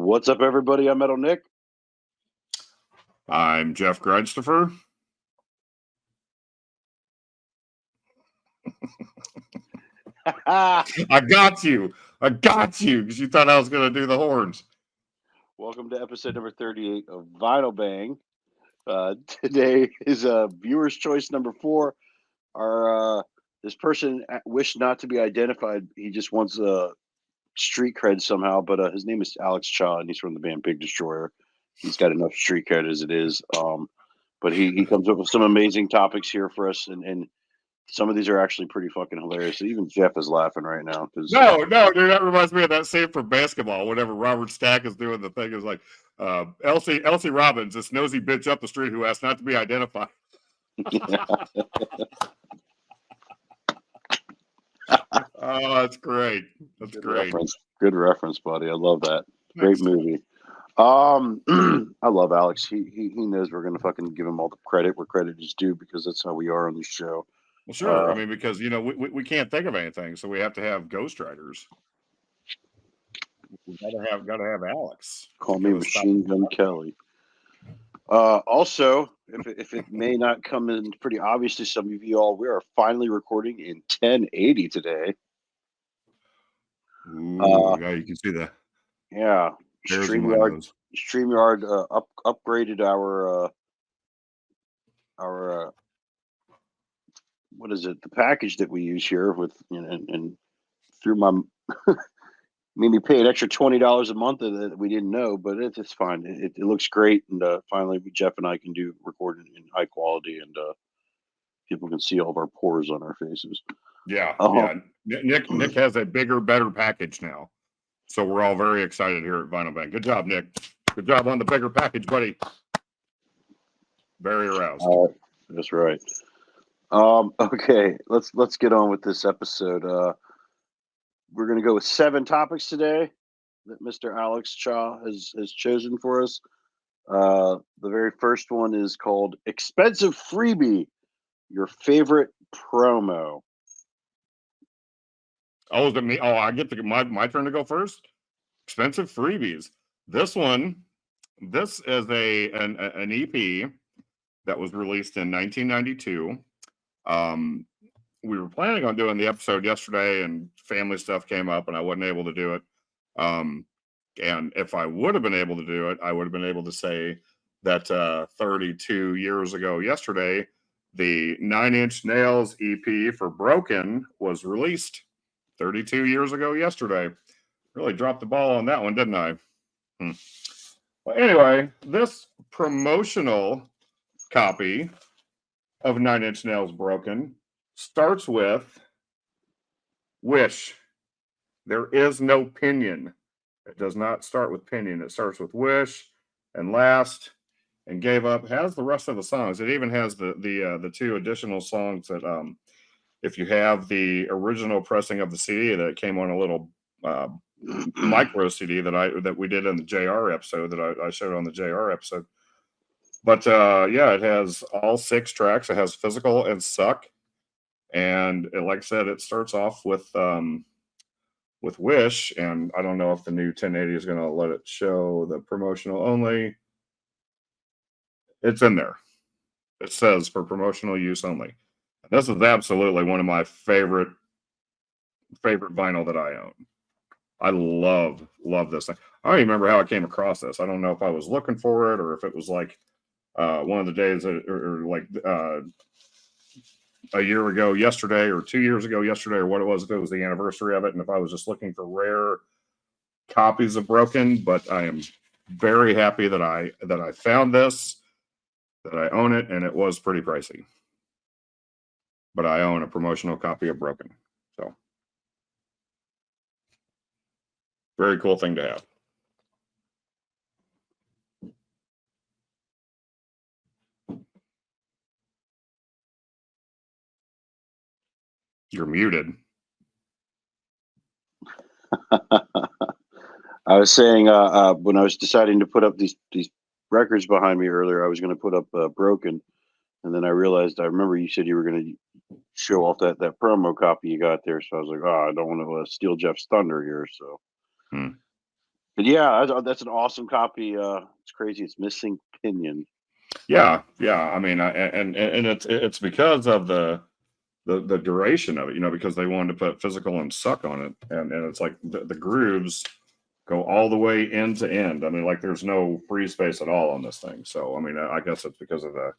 What's up, everybody? I'm Metal Nick. I'm Jeff Grudstopher. I got you because you thought I was going to do the horns. Welcome to episode number 38 of Vinyl Bang. Today is viewer's choice number 4. This person wished not to be identified. He just wants street cred somehow, but his name is Alex Cha, and he's from the band Big Destroyer. He's got enough street cred as it is. But he comes up with some amazing topics here for us, and some of these are actually pretty fucking hilarious. Even Jeff is laughing right now. No, dude, that reminds me of that scene from basketball. Whenever Robert Stack is doing the thing, is like Elsie Robbins, this nosy bitch up the street who asked not to be identified. Oh, that's great. That's great. Good reference, buddy. I love that. Great movie. I love Alex. He knows we're gonna fucking give him all the credit where credit is due because that's how we are on the show. Well, sure. I mean, because we can't think of anything, so we have to have ghostwriters. We gotta have Alex. Call me Machine Gun Kelly. Also, if it may not come in pretty obvious to some of you all, we are finally recording in 1080 today. Ooh, yeah, you can see that. Yeah, StreamYard upgraded our what is it? The package that we use here with and through my made me pay an extra $20 a month that we didn't know, but it's fine. It looks great, and finally Jeff and I can do recording in high quality, and people can see all of our pores on our faces. Yeah, yeah. Nick has a bigger, better package now, so we're all very excited here at Vinyl Bang. Good job, Nick. Good job on the bigger package, buddy. Very aroused. That's right. Okay, let's get on with this episode. We're going to go with 7 topics today that Mr. Alex Cha has chosen for us. The very first one is called Expensive Freebie, your favorite promo. Oh, is it me? Oh, I get my turn to go first? Expensive Freebies. This is an EP that was released in 1992. We were planning on doing the episode yesterday, and family stuff came up, and I wasn't able to do it. And if I would have been able to do it, I would have been able to say that 32 years ago yesterday, the 9 Inch Nails EP for Broken was released 32 years ago yesterday. Really dropped the ball on that one, didn't I? Well, anyway, this promotional copy of 9 Inch Nails Broken starts with Wish. There is no pinion. It does not start with pinion. It starts with Wish and Last and Gave Up. It has the rest of the songs. It even has the 2 additional songs that if you have the original pressing of the CD, that came on a little micro CD that we did in the JR episode that I showed on the JR episode. But yeah, it has all 6 tracks. It has Physical and Suck. And like I said, it starts off with Wish, and I don't know if the new 1080 is going to let it show the promotional only. It's in there. It says for promotional use only. And this is absolutely one of my favorite vinyl that I own. I love this thing. I don't even remember how I came across this. I don't know if I was looking for it or if it was like one of the days or like a year ago yesterday or 2 years ago yesterday or what it was, if it was the anniversary of it, and if I was just looking for rare copies of Broken. But I am very happy that I found this, that I own it, and it was pretty pricey. But I own a promotional copy of Broken. So very cool thing to have. You're muted. I was saying when I was deciding to put up these records behind me earlier, I was going to put up Broken, and then I realized, I remember you said you were going to show off that promo copy you got there, so I was like, I don't want to steal Jeff's thunder here. So But yeah, that's an awesome copy. It's crazy. It's missing Pinion. Yeah, yeah. I mean, and it's because of the duration of it, because they wanted to put physical and suck on it, and it's like the grooves go all the way end to end. I mean, like there's no free space at all on this thing. So I mean, I guess it's because of the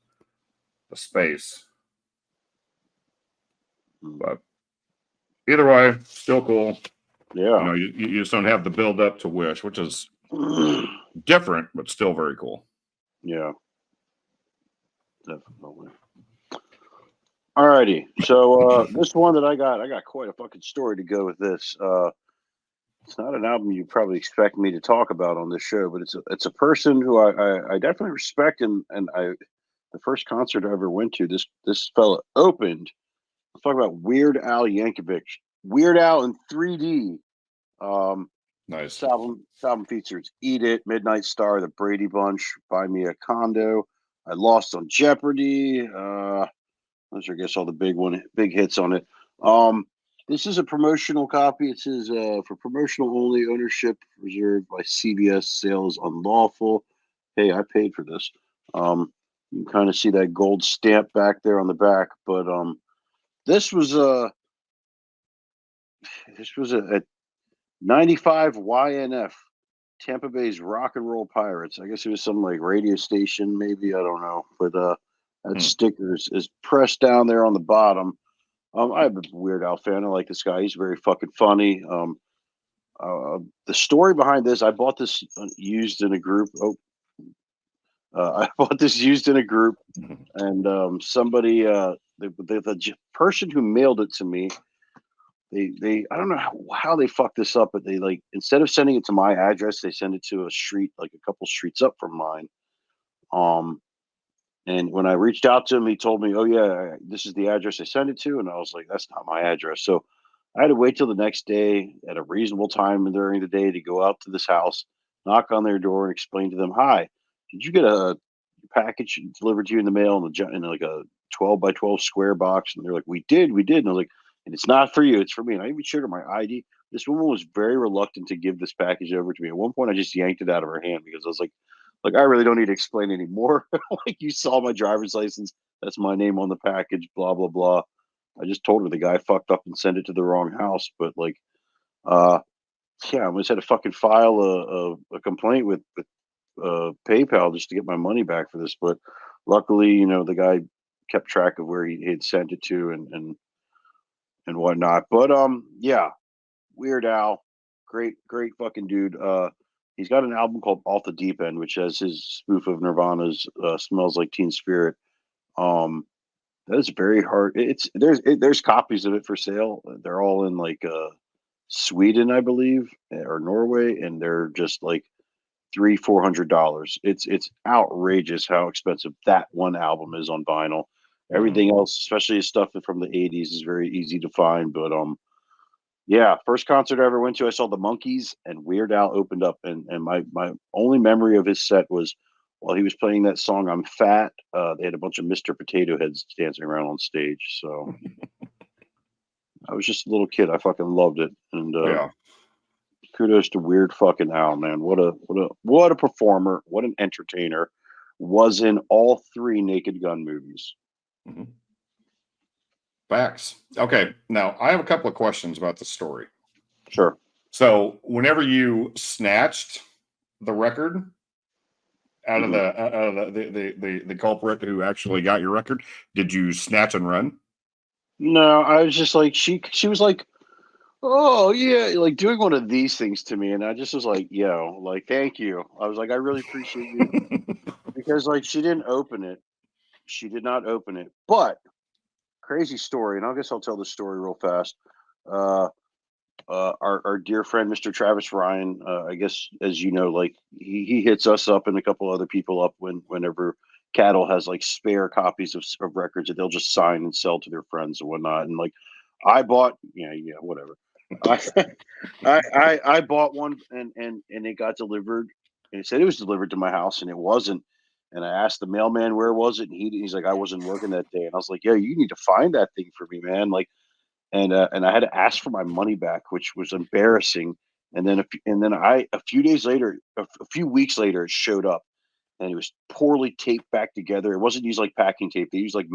space. But either way, still cool. Yeah. You just don't have the build up to Wish, which is different, but still very cool. Yeah. Definitely. Alrighty. So this one that I got quite a fucking story to go with this. It's not an album you probably expect me to talk about on this show, but it's a person who I definitely respect, and the first concert I ever went to, this fella opened. Let's talk about Weird Al Yankovic. Weird Al in 3D. Nice. This album features Eat It, Midnight Star, The Brady Bunch, Buy Me a Condo, I Lost on Jeopardy. Those are, I guess, all the big hits on it. This is a promotional copy. It says for promotional only, ownership reserved by CBS, sales unlawful. Hey, I paid for this. You can kind of see that gold stamp back there on the back, but this was a a 95 YNF, Tampa Bay's Rock and Roll Pirates. I guess it was some like radio station, maybe, I don't know. But that sticker is pressed down there on the bottom. I'm a Weird Al fan. I like this guy. He's very fucking funny. The story behind this, I bought this used in a group. I bought this used in a group, and somebody, the person who mailed it to me, they I don't know how they fucked this up, but they, like, instead of sending it to my address, they send it to a street, like a couple streets up from mine. And when I reached out to him, he told me, "Oh yeah, this is the address I sent it to," and I was like, "That's not my address." So I had to wait till the next day at a reasonable time during the day to go out to this house, knock on their door, and explain to them, "Hi, did you get a package delivered to you in the mail in like a 12 by 12 square box?" And they're like, "We did, we did." And I was like, "And it's not for you, it's for me." And I even showed her my ID. This woman was very reluctant to give this package over to me. At one point, I just yanked it out of her hand because I was like, I really don't need to explain anymore. Like, you saw my driver's license. That's my name on the package, blah, blah, blah. I just told her the guy fucked up and sent it to the wrong house. But like, uh, yeah, I almost had to fucking file a complaint with PayPal just to get my money back for this. But luckily, the guy kept track of where he had sent it to and whatnot. But yeah, Weird Al, great fucking dude. He's got an album called Off the Deep End, which has his spoof of Nirvana's "Smells Like Teen Spirit." Um, that is very hard. There's copies of it for sale. They're all in like Sweden, I believe, or Norway, and they're just like $300-400. It's outrageous how expensive that one album is on vinyl. Everything else, especially stuff from the '80s, is very easy to find. But yeah, first concert I ever went to, I saw the Monkees, and Weird Al opened up, and my only memory of his set was while he was playing that song "I'm Fat." They had a bunch of Mr. Potato Heads dancing around on stage. So I was just a little kid. I fucking loved it, and Yeah. kudos to Weird fucking Al, man. What a performer! What an entertainer! Was in all 3 Naked Gun movies. Facts. Okay, now I have a couple of questions about the story. Sure. So, whenever you snatched the record out of the culprit who actually got your record, did you snatch and run? No, I was just like, she was like, "Oh yeah," like doing one of these things to me, and I just was like, "Yo, like, thank you." I was like, "I really appreciate you," because like she didn't open it. She did not open it. But crazy story, and I guess I'll tell the story real fast. Uh, our dear friend Mr. Travis Ryan, I guess, as you know, like he hits us up and a couple other people up whenever Cattle has like spare copies of records that they'll just sign and sell to their friends and whatnot. And like, I bought, yeah, whatever. I, I bought one, and it got delivered, and it said it was delivered to my house, and it wasn't. And I asked the mailman where was it, and he's like, "I wasn't working that day." And I was like, "Yeah, you need to find that thing for me, man." Like, and I had to ask for my money back, which was embarrassing. And then a few days later, a few weeks later, it showed up, and it was poorly taped back together. It wasn't used like packing tape. They used like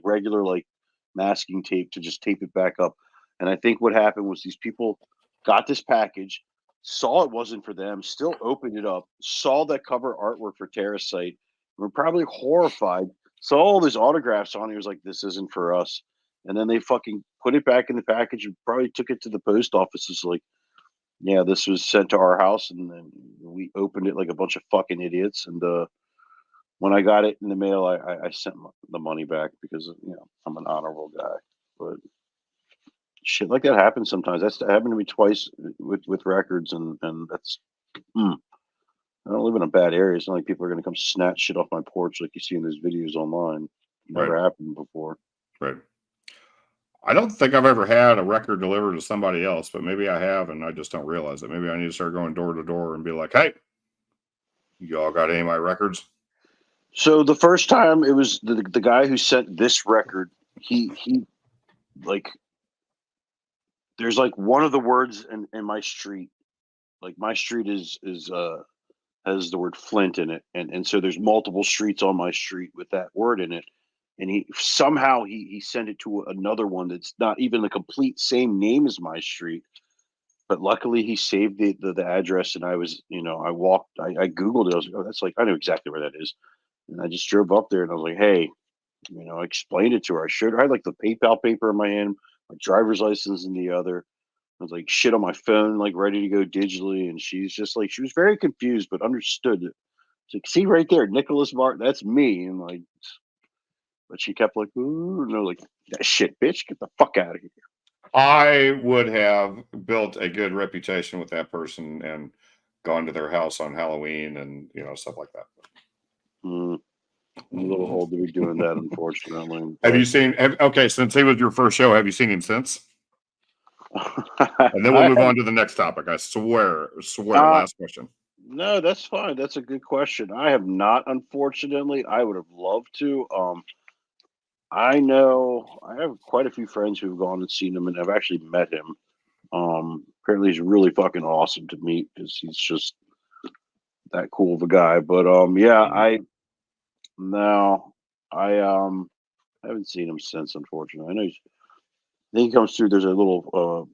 regular like masking tape to just tape it back up. And I think what happened was these people got this package, saw it wasn't for them, still opened it up, saw that cover artwork for Terrasite, were probably horrified, saw all these autographs on it, was like, this isn't for us. And then they fucking put it back in the package and probably took it to the post office. It's like, yeah, this was sent to our house, and then we opened it like a bunch of fucking idiots. And when I got it in the mail, I sent the money back because I'm an honorable guy. But shit like that happens sometimes. That's happened to me twice with records, and that's. I don't live in a bad area. It's not like people are going to come snatch shit off my porch like you see in those videos online. Never happened before. Right. I don't think I've ever had a record delivered to somebody else, but maybe I have, and I just don't realize it. Maybe I need to start going door to door and be like, "Hey, y'all got any of my records?" So the first time, it was the guy who sent this record. He like, there's like one of the words in my street. Like, my street is has the word Flint in it, and so there's multiple streets on my street with that word in it. And he somehow he sent it to another one that's not even the complete same name as my street. But luckily he saved the address, and I was, I walked, I Googled it. I was like, oh, that's like, I know exactly where that is. And I just drove up there, and I was like, hey, I explained it to her. I showed her, I had like the PayPal paper in my hand, my driver's license in the other. I was like, shit on my phone, like ready to go digitally. And she's just like, she was very confused, but understood it. She's like, see right there, Nicholas Martin, that's me. And like, but she kept like, ooh, no, like, that shit, bitch, get the fuck out of here. I would have built a good reputation with that person and gone to their house on Halloween and stuff like that. I'm a little old to be doing that, unfortunately. Have you seen? Okay, since he was your first show, have you seen him since? And then we'll move on to the next topic. I swear. Last question. No, that's fine. That's a good question. I have not, unfortunately. I would have loved to. I know I have quite a few friends who've gone and seen him and have actually met him. Apparently he's really fucking awesome to meet because he's just that cool of a guy. But yeah, I haven't seen him since, unfortunately. I know then he comes through. There's a little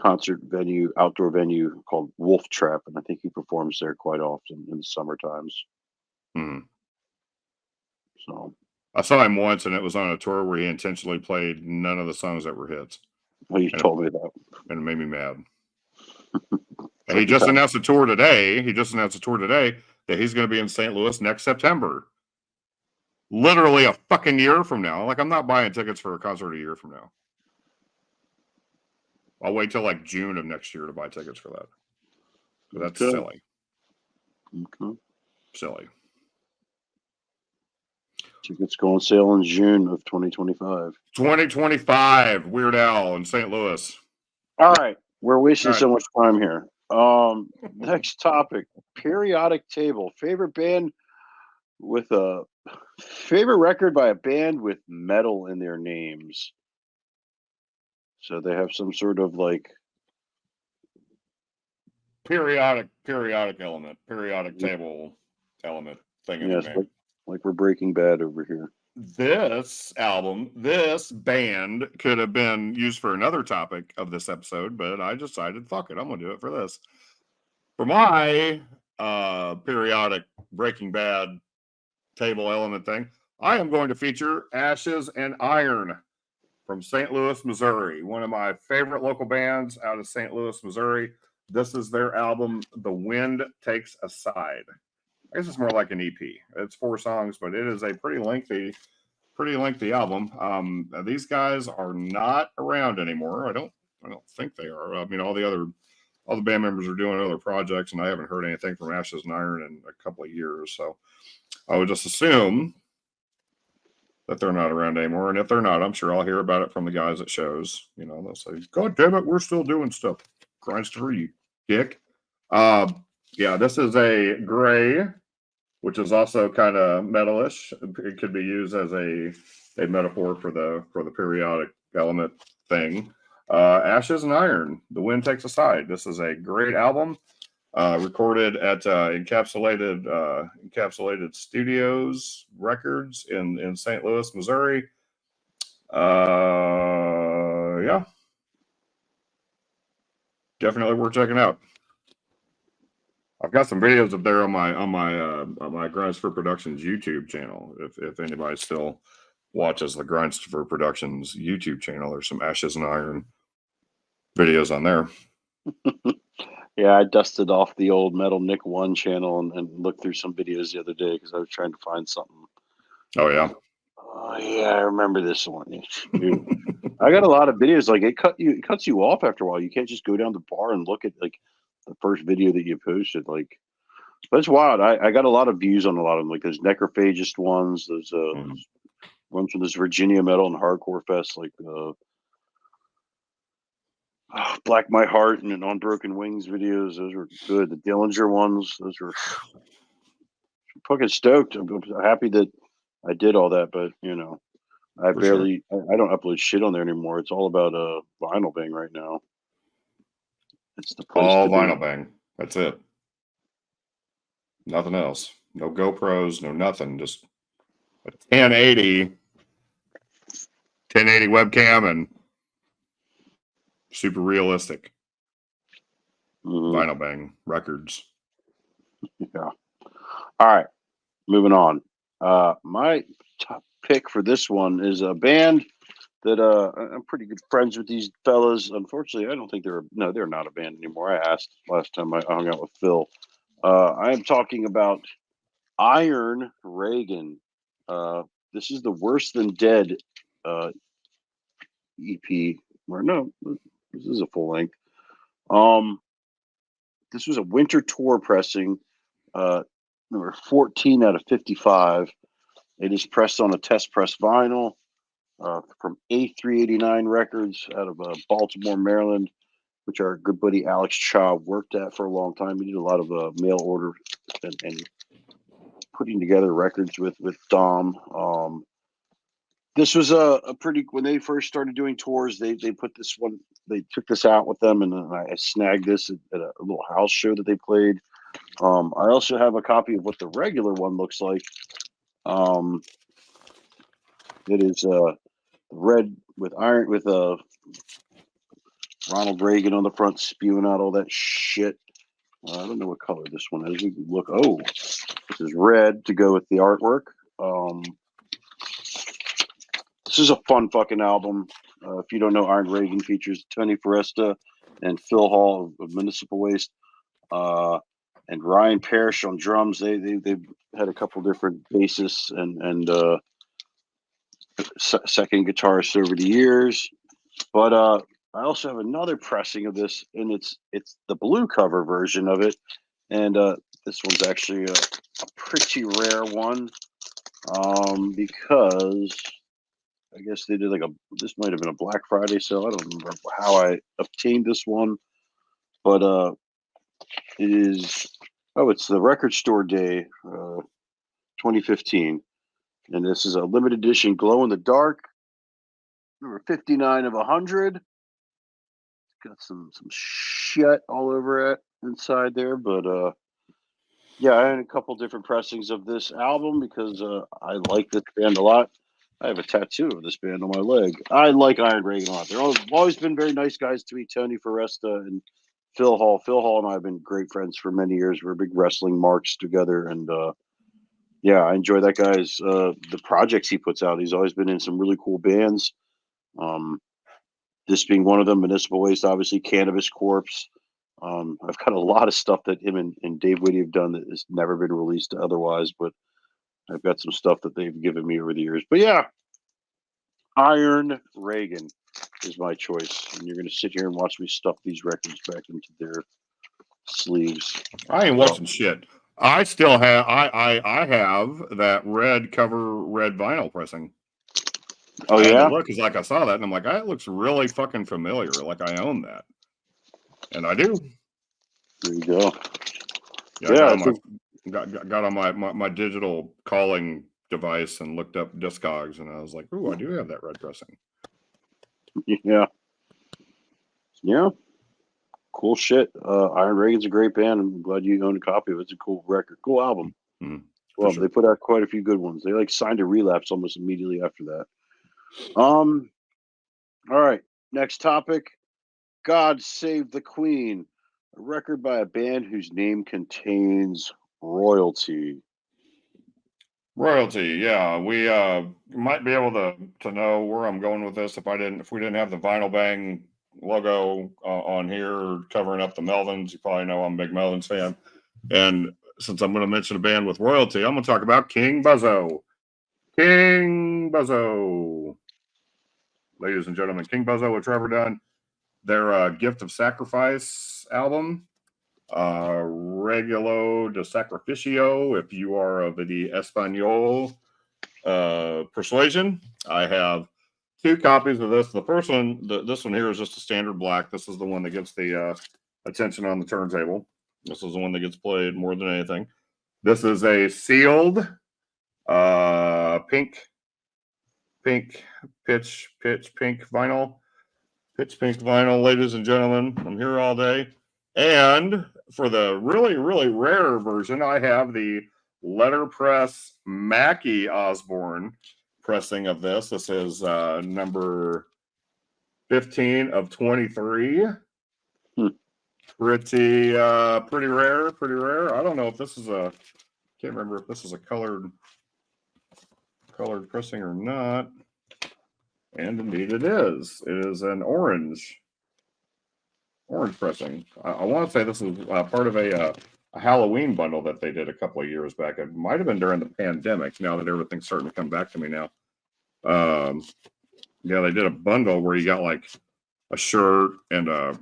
concert venue, outdoor venue called Wolf Trap, and I think he performs there quite often in the summer times. So I saw him once, and it was on a tour where he intentionally played none of the songs that were hits. Well, you told me that, and it made me mad. And he just announced a tour today. That he's going to be in St. Louis next September. Literally a fucking year from now. Like, I'm not buying tickets for a concert a year from now. I'll wait till like June of next year to buy tickets for that. But that's silly. Okay. Silly. Tickets go on sale in June of 2025. 2025, Weird Al in St. Louis. All right. We're wasting so much time here. Next topic, periodic table. Favorite band with a favorite record by a band with metal in their names. So they have some sort of like periodic element, periodic table element thing in the name. Like we're Breaking Bad over here. This band could have been used for another topic of this episode, but I decided, fuck it, I'm gonna do it for this. For my periodic Breaking Bad table element thing, I am going to feature Ashes and Iron from St. Louis, Missouri. One of my favorite local bands out of St. Louis, Missouri. This is their album, The Wind Takes a Side. I guess it's more like an EP. It's 4 songs, but it is a pretty lengthy album. These guys are not around anymore. I don't think they are. I mean, all the band members are doing other projects, and I haven't heard anything from Ashes and Iron in a couple of years. So I would just assume that they're not around anymore. And if they're not, I'm sure I'll hear about it from the guys at shows. They'll say, God damn it, we're still doing stuff. Grindster, you dick. Yeah, this is a gray, which is also kind of metalish. It could be used as a metaphor for the periodic element thing. Ashes and Iron, The Wind Takes a Side. This is a great album, recorded at Encapsulated Studios Records in St. Louis, Missouri. Yeah, definitely worth checking out. I've got some videos up there on my Grindstopher Productions YouTube channel. If anybody still watches the Grindstopher Productions YouTube channel, there's some Ashes and Iron videos on there. Yeah, I dusted off the old Metal Nick 1 channel and looked through some videos the other day because I was trying to find something. Oh yeah. Oh yeah, I remember this one. Shoot. I got a lot of videos. Like it cuts you off after a while. You can't just go down the bar and look at like the first video that you posted. Like, but it's wild. I got a lot of views on a lot of them. Like there's necrophagist ones. There's ones from this Virginia Metal and Hardcore Fest, like Black My Heart and On Broken Wings videos. Those were good. The Dillinger ones. Those were fucking stoked. I'm happy that I did all that, but you know. I don't upload shit on there anymore. It's all about Vinyl Bang right now. It's the place all to Vinyl be. Bang. That's it. Nothing else. No GoPros, no nothing. Just a 1080 webcam and super realistic. Vinyl Bang Records. Yeah. All right. Moving on. My top pick for this one is a band that I'm pretty good friends with these fellas. Unfortunately, I don't think they're not a band anymore. I asked last time I hung out with Phil. I am talking about Iron Reagan. This is the Worse Than Dead EP. Or no, this is a full length. This was a winter tour pressing, number 14 out of 55. It is pressed on a test press vinyl from A389 Records out of Baltimore, Maryland, which our good buddy Alex Cha worked at for a long time. He did a lot of mail order and putting together records with Dom. This was a pretty, when they first started doing tours, they put this one, they took this out with them, and I snagged this at a little house show that they played. I also have a copy of what the regular one looks like. It is red with Ronald Reagan on the front spewing out all that shit. I don't know what color this one is. We can look. Oh, this is red to go with the artwork. This is a fun fucking album. If you don't know, Iron Reagan features Tony Foresta and Phil Hall of Municipal Waste, and Ryan Parrish on drums. They've had a couple different bassists and second guitarists over the years. But I also have another pressing of this, and it's the blue cover version of it, and this one's actually a pretty rare one, because I guess they did this might have been a Black Friday sale. I don't remember how I obtained this one, but it is, it's the Record Store Day 2015, and this is a limited edition glow in the dark, number 59 of 100. Got some shit all over it inside there, but yeah, I had a couple different pressings of this album because I like this band a lot. I have a tattoo of this band on my leg. I like Iron Reagan a lot. They're always been very nice guys to me. Tony Foresta and Phil Hall. Phil Hall and I have been great friends for many years. We're big wrestling marks together, and yeah, I enjoy that guy's the projects he puts out. He's always been in some really cool bands. This being one of them, Municipal Waste, obviously, Cannabis Corpse. I've got a lot of stuff that him and Dave Whitty have done that has never been released otherwise, but I've got some stuff that they've given me over the years. But yeah, Iron Reagan is my choice. And you're going to sit here and watch me stuff these records back into their sleeves. I ain't watching shit. I still have, I have that red cover, red vinyl pressing. Oh, yeah? Look, because like I saw that and I'm like, that looks really fucking familiar. Like I own that. And I do. There you go. Yeah, got on my digital calling device and looked up Discogs, and I was like, "Ooh, I do have that red pressing." Yeah. Yeah, cool shit. Iron Reagan's a great band. I'm glad you own a copy of it. It's a cool record, cool album. Mhm, for Well, sure. they put out quite a few good ones. They like signed a Relapse almost immediately after that. All right, next topic. God Save the Queen, a record by a band whose name contains royalty. Royalty, yeah. We might be able to know where I'm going with this if we didn't have the Vinyl Bang logo on here covering up the Melvins. You probably know I'm a big Melvins fan. And since I'm going to mention a band with royalty, I'm going to talk about King Buzzo. King Buzzo. Ladies and gentlemen, King Buzzo with Trevor Dunn. Their Gift of Sacrifice album. Regulo de Sacrificio, if you are of the Espanol persuasion. I have 2 copies of this. The first one, this one here is just a standard black. This is the one that gets the attention on the turntable. This is the one that gets played more than anything. This is a sealed pink pink vinyl. Pitch pink vinyl, ladies and gentlemen. I'm here all day. And for the really, really rare version, I have the letterpress Mackie Osborne pressing of this. This is number 15 of 23. Pretty rare. I don't know if this is can't remember if this is a colored pressing or not. And indeed it is. It is an orange pressing. I want to say this is part of a Halloween bundle that they did a couple of years back. It might have been during the pandemic. Now that everything's starting to come back to me now. Yeah, they did a bundle where you got like a shirt and a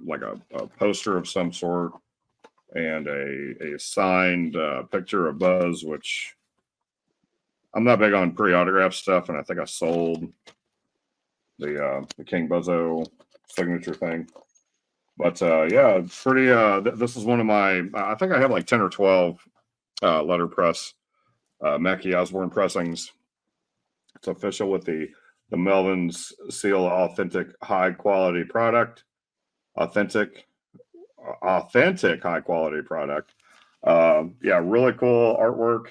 poster of some sort and a signed picture of Buzz, which I'm not big on pre-autograph stuff, and I think I sold the King Buzzo signature thing. But yeah, pretty. This is one of my. I think I have like 10 or 12 letterpress Mackie Osborne pressings. It's official with the Melvins seal, authentic high quality product. Authentic high quality product. Yeah, really cool artwork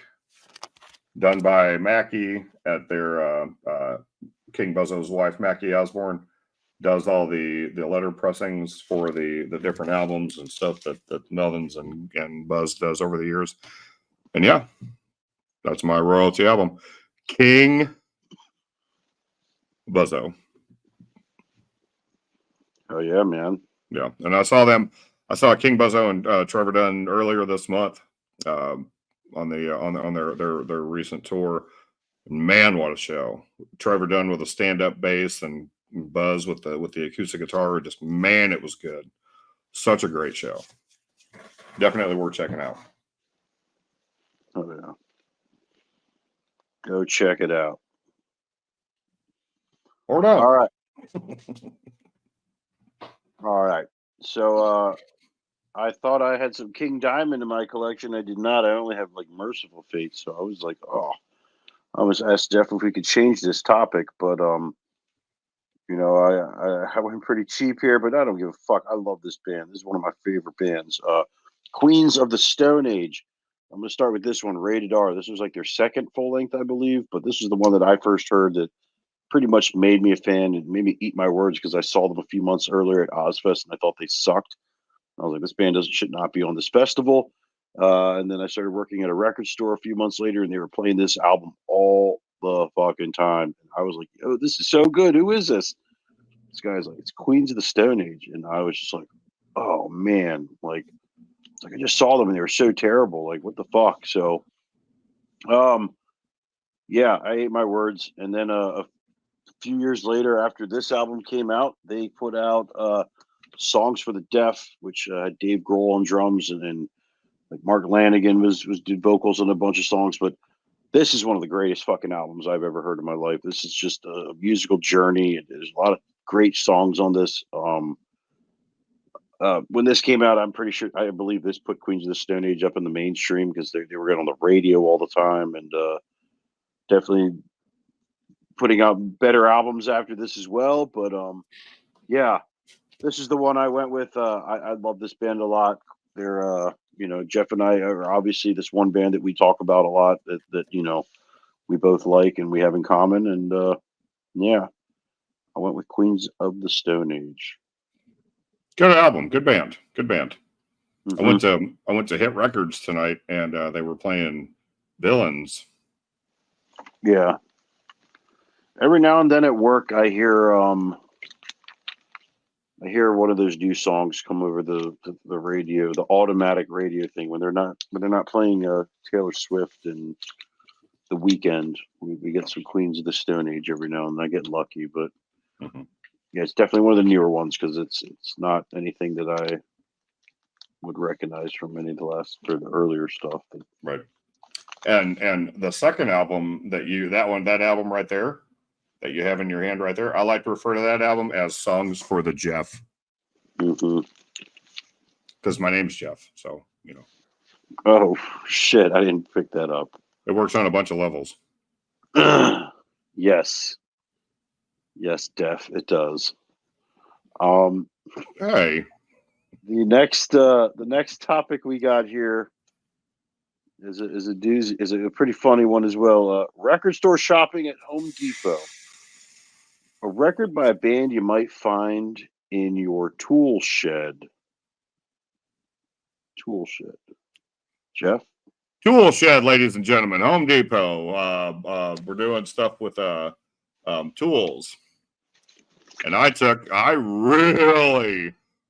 done by Mackie at their King Buzzo's wife, Mackie Osborne. Does all the letter pressings for the different albums and stuff that Melvins and Buzz does over the years. And yeah, that's my royalty album, King Buzzo. Oh yeah, man. Yeah, and I saw King Buzzo and Trevor Dunn earlier this month on their recent tour. Man, what a show! Trevor Dunn with a stand-up bass and Buzz with the acoustic guitar. Just man, it was good. Such a great show. Definitely worth checking out. Oh yeah. Go check it out. Or not. All right. All right. So I thought I had some King Diamond in my collection. I did not. I only have like Merciful Fate. So I was like, oh. I was asked Jeff if we could change this topic, but you know, I went pretty cheap here, but I don't give a fuck. I love this band. This is one of my favorite bands. Queens of the Stone Age. I'm gonna start with this one, Rated R. This was like their second full length, I believe, but this is the one that I first heard that pretty much made me a fan and made me eat my words because I saw them a few months earlier at Ozfest and I thought they sucked. I was like, this band should not be on this festival. And then I started working at a record store a few months later, and they were playing this album all the fucking time. And I was like, "Oh, this is so good. Who is this?" This guy's like, "It's Queens of the Stone Age," and I was just like, "Oh man!" Like, it's like I just saw them and they were so terrible. Like, what the fuck? So, yeah, I ate my words. And then a few years later, after this album came out, they put out Songs for the Deaf, which had Dave Grohl on drums and like Mark Lanigan was did vocals on a bunch of songs. But this is one of the greatest fucking albums I've ever heard in my life. This is just a musical journey. There's a lot of great songs on this. When this came out, I believe this put Queens of the Stone Age up in the mainstream because they were getting on the radio all the time and definitely putting out better albums after this as well. But yeah, This is the one I went with. I love this band a lot. They're, Jeff and I are obviously this one band that we talk about a lot that we both like and we have in common. And yeah, I went with Queens of the Stone Age. Good album, good band, good band. Mm-hmm. I went to Hit Records tonight, and they were playing Villains. Yeah. Every now and then at work, I hear one of those new songs come over the radio, the automatic radio thing when they're not playing Taylor Swift and The Weeknd. We get some Queens of the Stone Age every now and then. I get lucky, but yeah, it's definitely one of the newer ones because it's not anything that I would recognize from any of the earlier stuff. Right. And the second album that album right there that you have in your hand right there, I like to refer to that album as Songs for the Jeff. Mm-hmm. Because my name's Jeff, so Oh shit! I didn't pick that up. It works on a bunch of levels. Yes, Def, it does. Hey, the next topic we got here is a doozy, is a pretty funny one as well. Record store shopping at Home Depot. A record by a band you might find in your tool shed. Tool shed. Jeff? Tool Shed, ladies and gentlemen, Home Depot. We're doing stuff with tools, and I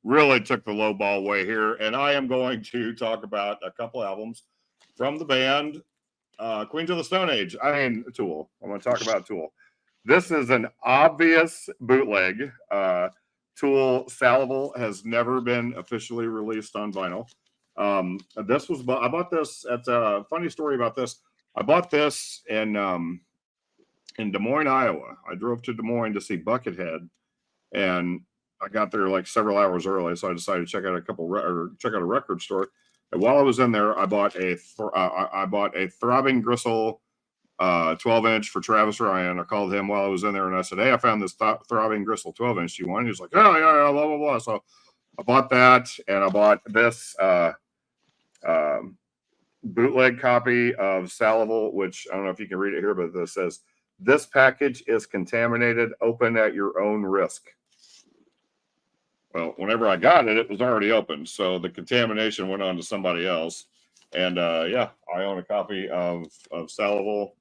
really took the low ball way here, and I am going to talk about a couple albums from the band Queens of the Stone Age. Tool. I'm going to talk about Tool. This is an obvious bootleg. Tool Salvo has never been officially released on vinyl. I bought this at a funny story about this. I bought this in Des Moines, Iowa. I drove to Des Moines to see Buckethead, and I got there like several hours early, so I decided to check out a record store. And while I was in there, I bought a Throbbing Gristle 12-inch for Travis Ryan. I called him while I was in there, and I said, "Hey, I found this Throbbing Gristle 12-inch. Do you want?" He was like, "Oh yeah, blah blah blah." So I bought that, and I bought this bootleg copy of Salvo, which I don't know if you can read it here, but this says, "This package is contaminated. Open at your own risk." Well, whenever I got it, it was already open, so the contamination went on to somebody else. And yeah, I own a copy of Salvo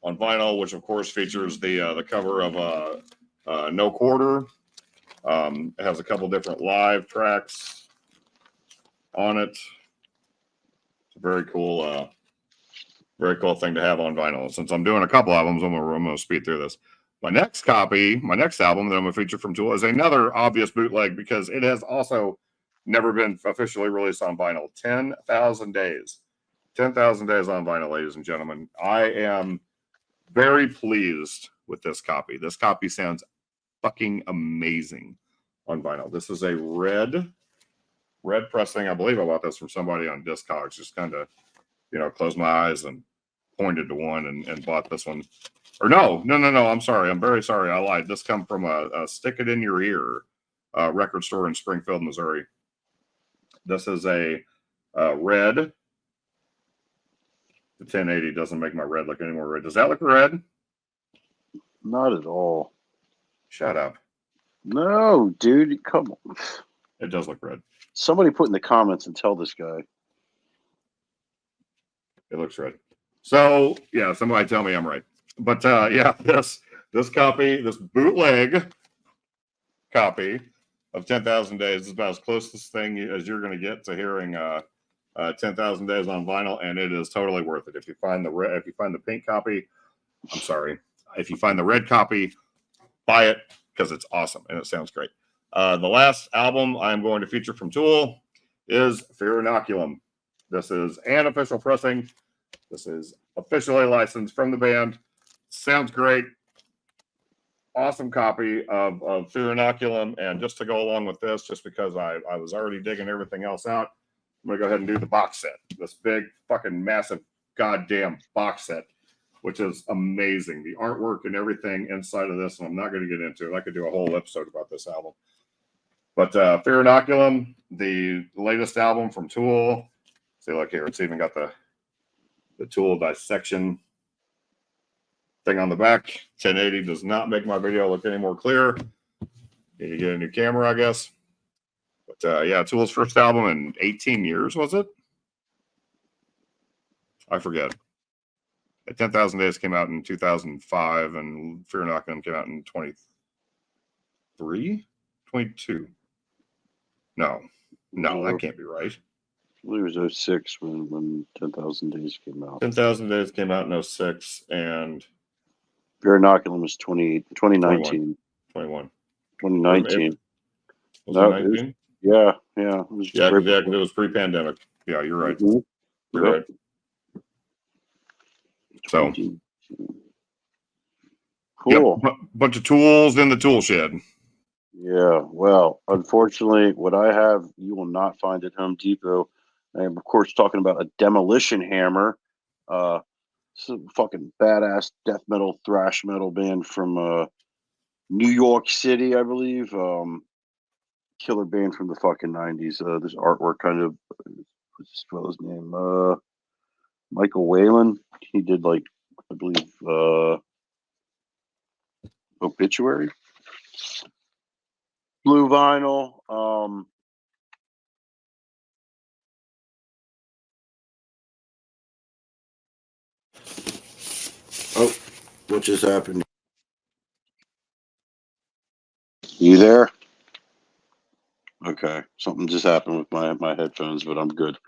on vinyl, which of course features the cover of No Quarter. It has a couple different live tracks on it. It's a very cool thing to have on vinyl. Since I'm doing a couple albums, I'm gonna speed through this. My next album that I'm gonna feature from Tool is another obvious bootleg because it has also never been officially released on vinyl. 10,000 Days. 10,000 Days on vinyl, ladies and gentlemen. I am very pleased with this copy. This copy sounds fucking amazing on vinyl. This is a red pressing. I believe I bought this from somebody on Discogs. Just kind of, closed my eyes and pointed to one and bought this one. Or no. I'm sorry. I'm very sorry. I lied. This come from a Stick It in Your Ear record store in Springfield, Missouri. This is a red. The 1080 doesn't make my red look any more red. Does that look red? Not at all. Shut up. No, dude. Come on. It does look red. Somebody put in the comments and tell this guy. It looks red. So, yeah, somebody tell me I'm right. But, yeah, this copy, this bootleg copy of 10,000 Days is about as closest thing as you're going to get to hearing 10,000 Days on vinyl, and it is totally worth it. If you find the pink copy, I'm sorry. If you find the red copy, buy it because it's awesome and it sounds great. The last album I'm going to feature from Tool is Fear Inoculum. This is an official pressing. This is officially licensed from the band. Sounds great. Awesome copy of Fear Inoculum. And just to go along with this, just because I was already digging everything else out, I'm going to go ahead and do the box set. This big, fucking massive, goddamn box set, which is amazing. The artwork and everything inside of this, and I'm not going to get into it. I could do a whole episode about this album. But Fear Inoculum, the latest album from Tool. See, look here, it's even got the Tool dissection thing on the back. 1080 does not make my video look any more clear. Need to get a new camera, I guess. But yeah, Tool's first album in 18 years, was it? I forget. 10,000 Days came out in 2005, and Fear Inoculum came out in 23? 22. No, that can't be right. I believe it was 06 when 10,000 Days came out. 10,000 Days came out in 06, and Fear Inoculum was 2019. 21. 2019. Was it 19? Yeah. It was pre-pandemic. Yeah, you're right. Mm-hmm. You're right. So, cool. Yep, bunch of tools in the tool shed. Yeah, well, unfortunately, what I have, you will not find at Home Depot. I am, of course, talking about a demolition hammer. Some fucking badass death metal, thrash metal band from New York City, I believe. Killer band from the fucking 90s. This artwork kind of, what's this fellow's name? Michael Whalen. He did, like, I believe, Obituary. Blue vinyl. Oh, what just happened? You there? Okay, something just happened with my headphones, but I'm good.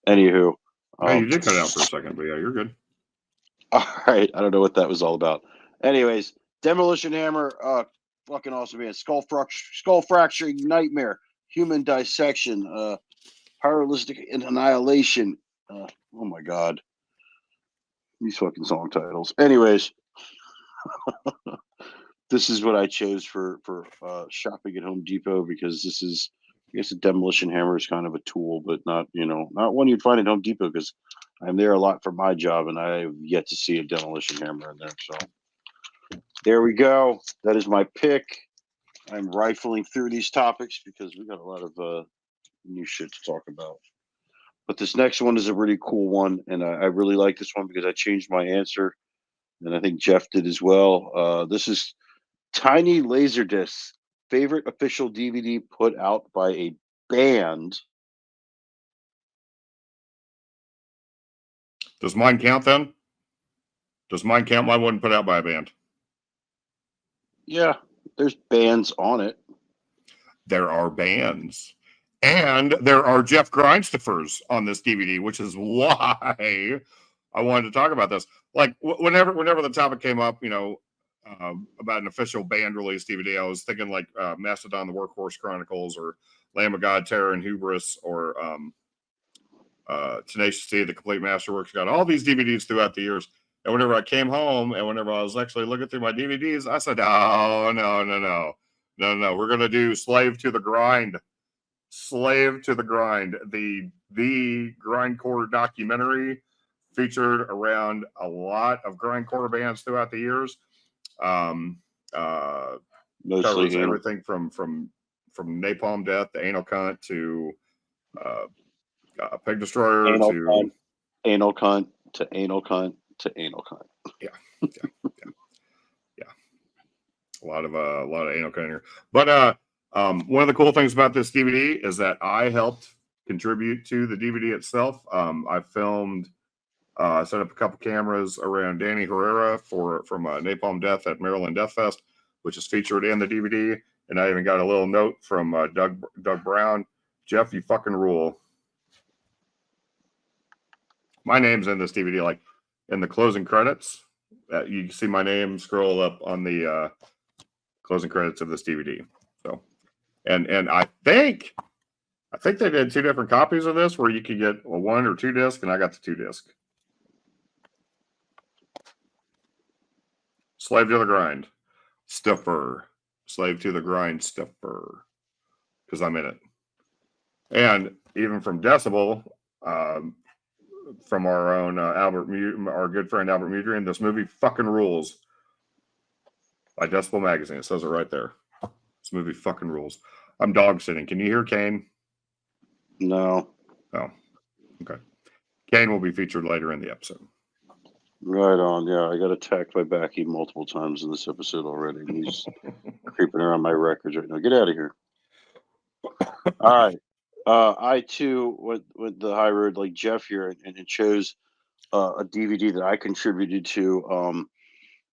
Anywho, Yeah, you did cut out for a second, but yeah, you're good. All right, I don't know what that was all about. Anyways, Demolition Hammer, fucking awesome man. Skull fracturing nightmare, human dissection, paralystic annihilation. Oh my god, these fucking song titles. Anyways, this is what I chose for shopping at Home Depot because this is, I guess, a demolition hammer is kind of a tool, but not one you'd find at Home Depot because I'm there a lot for my job and I have yet to see a demolition hammer in there. So there we go. That is my pick. I'm rifling through these topics because we got a lot of new shit to talk about. But this next one is a really cool one, and I really like this one because I changed my answer, and I think Jeff did as well. This is Tiny Laserdiscs, favorite official DVD put out by a band. Does mine count then? Does mine count? Mine wasn't put out by a band. Yeah, there's bands on it. There are bands. And there are Jeff Grindstiffers on this DVD, which is why I wanted to talk about this. Like, whenever the topic came up, about an official band release DVD, I was thinking like Mastodon, the Workhorse Chronicles, or Lamb of God, Terror and Hubris, or Tenacious D, the Complete Masterworks. Got all these DVDs throughout the years. And whenever I came home and whenever I was actually looking through my DVDs, I said, oh, no. We're going to do Slave to the Grind. Slave to the Grind, the grindcore documentary featured around a lot of grindcore bands throughout the years. Covers everything from Napalm Death to Anal Cunt to Pig Destroyer to Anal Cunt to Anal Cunt to Anal Cunt. Yeah. A lot of anal cunt here, but one of the cool things about this DVD is that I helped contribute to the DVD itself. I filmed, set up a couple cameras around Danny Herrera from Napalm Death at Maryland Death Fest, which is featured in the DVD. And I even got a little note from Doug Brown. Jeff, you fucking rule. My name's in this DVD, like in the closing credits. You can see my name scroll up on the closing credits of this DVD. So, and I think they did 2 different copies of this where you could get a 1 or 2 disc, and I got the 2 disc. Slave to the Grind, Stiffer. Slave to the Grind, Stiffer. Because I'm in it. And even from Decibel, from our own our good friend Albert Mudrian, this movie fucking rules. By Decibel Magazine. It says it right there. This movie fucking rules. I'm dog sitting. Can you hear Kane? No. Oh, okay. Kane will be featured later in the episode. Right on. Yeah, I got attacked by Backy multiple times in this episode already. And he's creeping around my records right now. Get out of here. All right. I too went the high road like Jeff here and chose a DVD that I contributed to.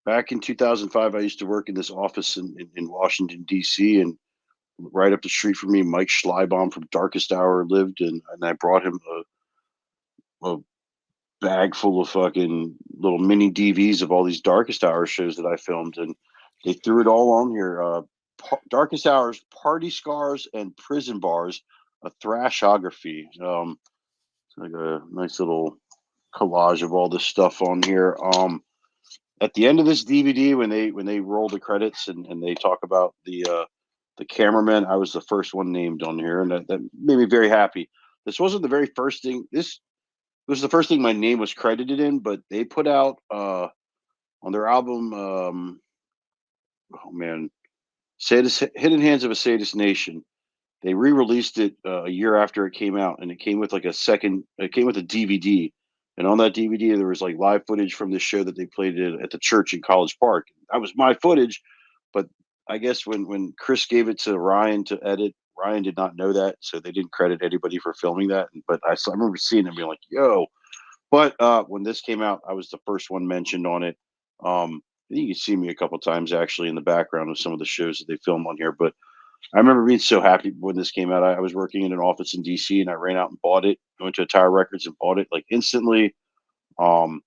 Back in 2005, I used to work in this office in Washington, D.C., and right up the street from me, Mike Schleibaum from Darkest Hour lived, and I brought him a bag full of fucking little mini DVs of all these Darkest Hour shows that I filmed, and they threw it all on here. Darkest Hours, Party Scars, and Prison Bars, a thrashography. It's like a nice little collage of all this stuff on here. At the end of this DVD, when they roll the credits and they talk about the cameraman, I was the first one named on here, and that made me very happy. This wasn't the very first thing. This was the first thing my name was credited in, but they put out on their album. Oh man, Hidden Hands of a Sadist Nation. They re-released it a year after it came out, and it came with like it came with a DVD, and on that DVD there was like live footage from this show that they played at the church in College Park. That was my footage, but I guess when Chris gave it to Ryan to edit, Ryan did not know that, so they didn't credit anybody for filming that. But I remember seeing it and being like, "Yo!" But when this came out, I was the first one mentioned on it. I think you can see me a couple times actually in the background of some of the shows that they film on here, but I remember being so happy when this came out. I was working in an office in DC and I ran out and bought it. I went to Tower Records and bought it like instantly. Um,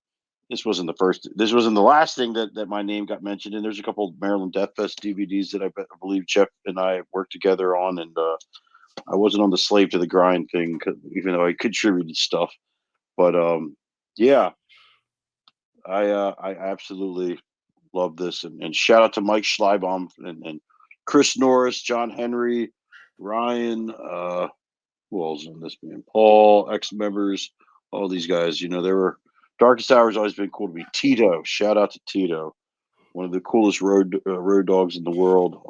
this wasn't the last thing that my name got mentioned. And there's a couple of Maryland Death Fest DVDs that I believe Jeff and I worked together on. And I wasn't on the slave to the grind thing, even though I contributed stuff. But yeah, I absolutely love this. And shout out to Mike Schleibaum and Chris Norris, John Henry, Ryan, who else in this band? Paul, ex-members, all these guys. You know, they were Darkest Hour's always been cool to me. Tito, shout out to Tito, one of the coolest road dogs in the world.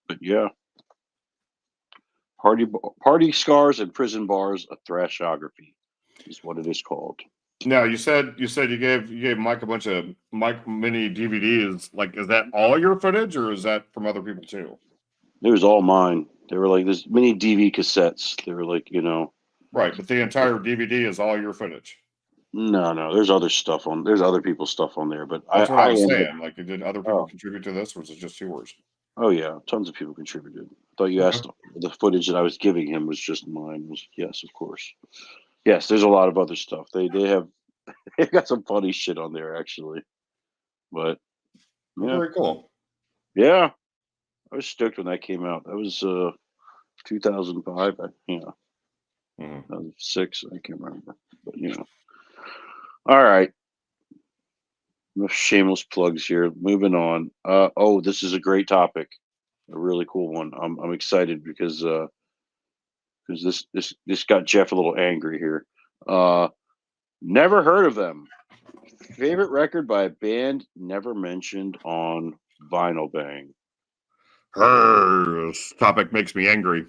But yeah, party scars and prison bars, a thrashography is what it is called. Now you said you gave Mike a bunch of Mike mini DVDs. Like, is that all your footage, or is that from other people too? It was all mine. They were like this mini DV cassettes. They were like, you know. Right, but the entire DVD is all your footage. No, there's other stuff on. There's other people's stuff on there, but That's what I was ended, saying. Like, did other people contribute to this, or was it just yours? Oh yeah, tons of people contributed. I thought you asked the footage that I was giving him was just mine. Yes, of course. Yes, there's a lot of other stuff. They have they've got some funny shit on there actually, but yeah, Very cool. Yeah, I was stoked when that came out. That was 2005. Mm-hmm. 2006. I can't remember, but you know. All right. No shameless plugs here. Moving on. This is a great topic, a really cool one. I'm excited because this got Jeff a little angry here. Never heard of them. Favorite record by a band never mentioned on Vinyl Bang. This topic makes me angry.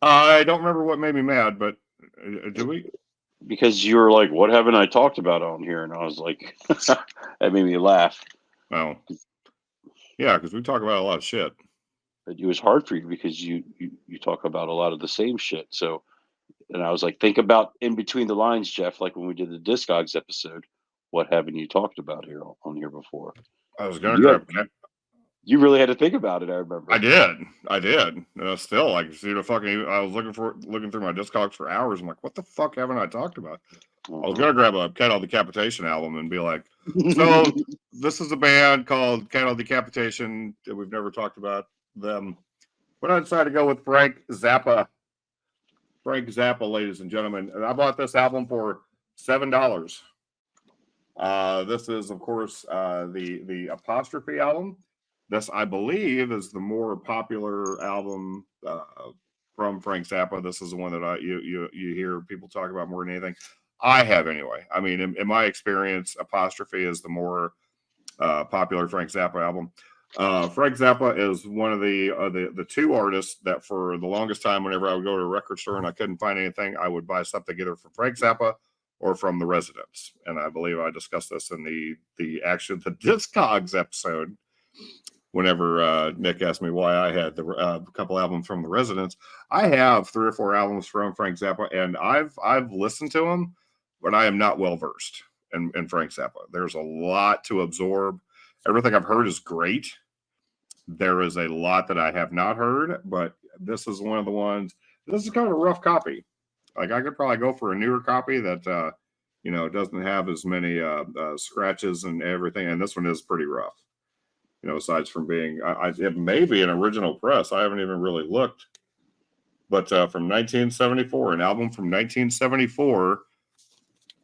I don't remember what made me mad, but do we? Because you were like, "What haven't I talked about on here?" And I was like, that made me laugh. Oh, yeah, because we talk about a lot of shit. It was hard for you because you talk about a lot of the same shit. So, and I was like, think about in between the lines, Jeff. Like when we did the Discogs episode, what haven't you talked about here on here before? I was gonna grab. You really had to think about it. I remember. I did. Still, like, see the fucking. I was looking through my Discogs for hours. I'm like, what the fuck haven't I talked about? I was gonna grab a Cattle Decapitation album and be like, so this is a band called Cattle Decapitation that we've never talked about them. But I decided to go with Frank Zappa. Frank Zappa, ladies and gentlemen, and I bought this album for $7. This is, of course, the Apostrophe album. This, I believe, is the more popular album from Frank Zappa. This is the one that you hear people talk about more than anything. I have, anyway. I mean, in my experience, Apostrophe is the more popular Frank Zappa album. Frank Zappa is one of the two artists that for the longest time, whenever I would go to a record store and I couldn't find anything, I would buy something either from Frank Zappa or from The Residents. And I believe I discussed this in the Discogs episode. Whenever Nick asked me why I had a couple albums from The Residents, I have 3 or 4 albums from Frank Zappa, and I've listened to them, but I am not well versed in Frank Zappa. There's a lot to absorb. Everything I've heard is great. There is a lot that I have not heard, but this is one of the ones. This is kind of a rough copy. Like I could probably go for a newer copy that doesn't have as many scratches and everything. And this one is pretty rough. Aside from being, it may be an original press. I haven't even really looked. But from 1974, an album from 1974,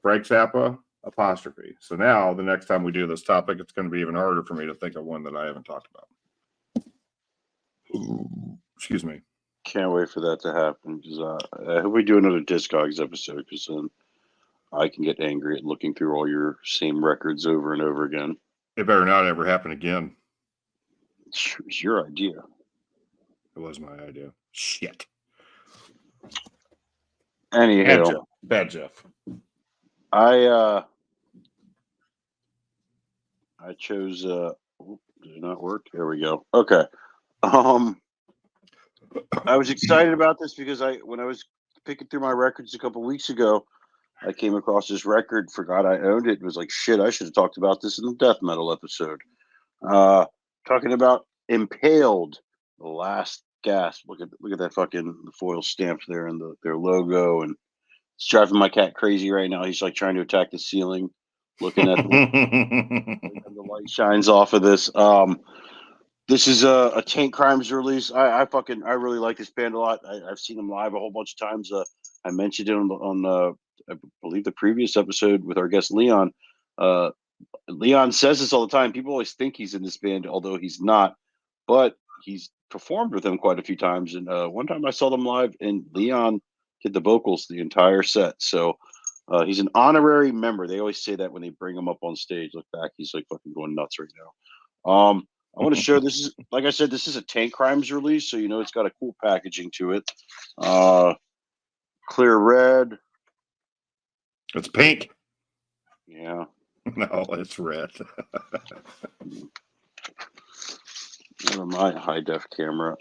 Frank Zappa, apostrophe. So now the next time we do this topic, it's going to be even harder for me to think of one that I haven't talked about. Ooh, excuse me. Can't wait for that to happen because I hope we do another Discogs episode because then I can get angry at looking through all your same records over and over again. It better not ever happen again. It's your idea. It was my idea. Shit. Anyhow, Bad Jeff. I chose. Did it not work? There we go. Okay. I was excited about this because when I was picking through my records a couple weeks ago, I came across this record, forgot I owned it. It was like, shit, I should have talked about this in the death metal episode. Talking about Impaled, The Last Gasp. Look at that fucking foil stamps there and their logo, and it's driving my cat crazy right now. He's like trying to attack the ceiling, looking at the light shines off of this. This is a Taint Crimes release. I really like this band a lot. I've seen them live a whole bunch of times. I mentioned it on I believe the previous episode with our guest Leon. Leon says this all the time. People always think he's in this band, although he's not. But he's performed with them quite a few times. And one time I saw them live, and Leon did the vocals the entire set. So he's an honorary member. They always say that when they bring him up on stage. Look back, he's like fucking going nuts right now. I want to show this is, like I said, this is a Taint Crimes release, so it's got a cool packaging to it. Clear red. It's pink. Yeah. No, it's red. My high def camera.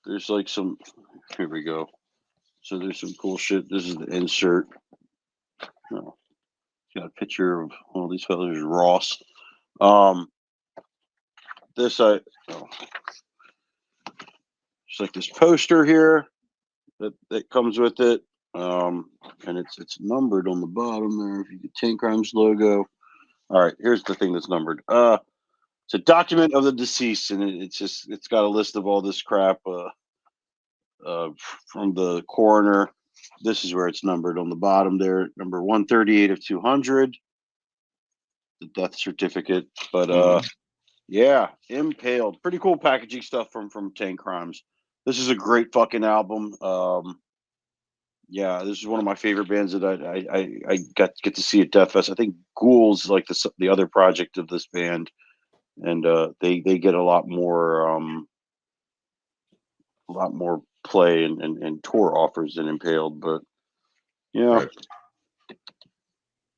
There's like some. Here we go. So there's some cool shit. This is the insert. Oh, got a picture of all these fellas. Ross. It's like this poster here that comes with it. And it's numbered on the bottom there. If you get Taint Crimes logo. All right, here's the thing that's numbered. It's a document of the deceased, and it's got a list of all this crap from the coroner. This is where it's numbered on the bottom there, number 138 of 200, the death certificate. But yeah, Impaled, pretty cool packaging stuff from Taint Crimes. This is a great fucking album. Yeah, this is one of my favorite bands that I get to see at Death Fest. I think Ghouls like the other project of this band, and they get a lot more play and tour offers than Impaled. But yeah, right.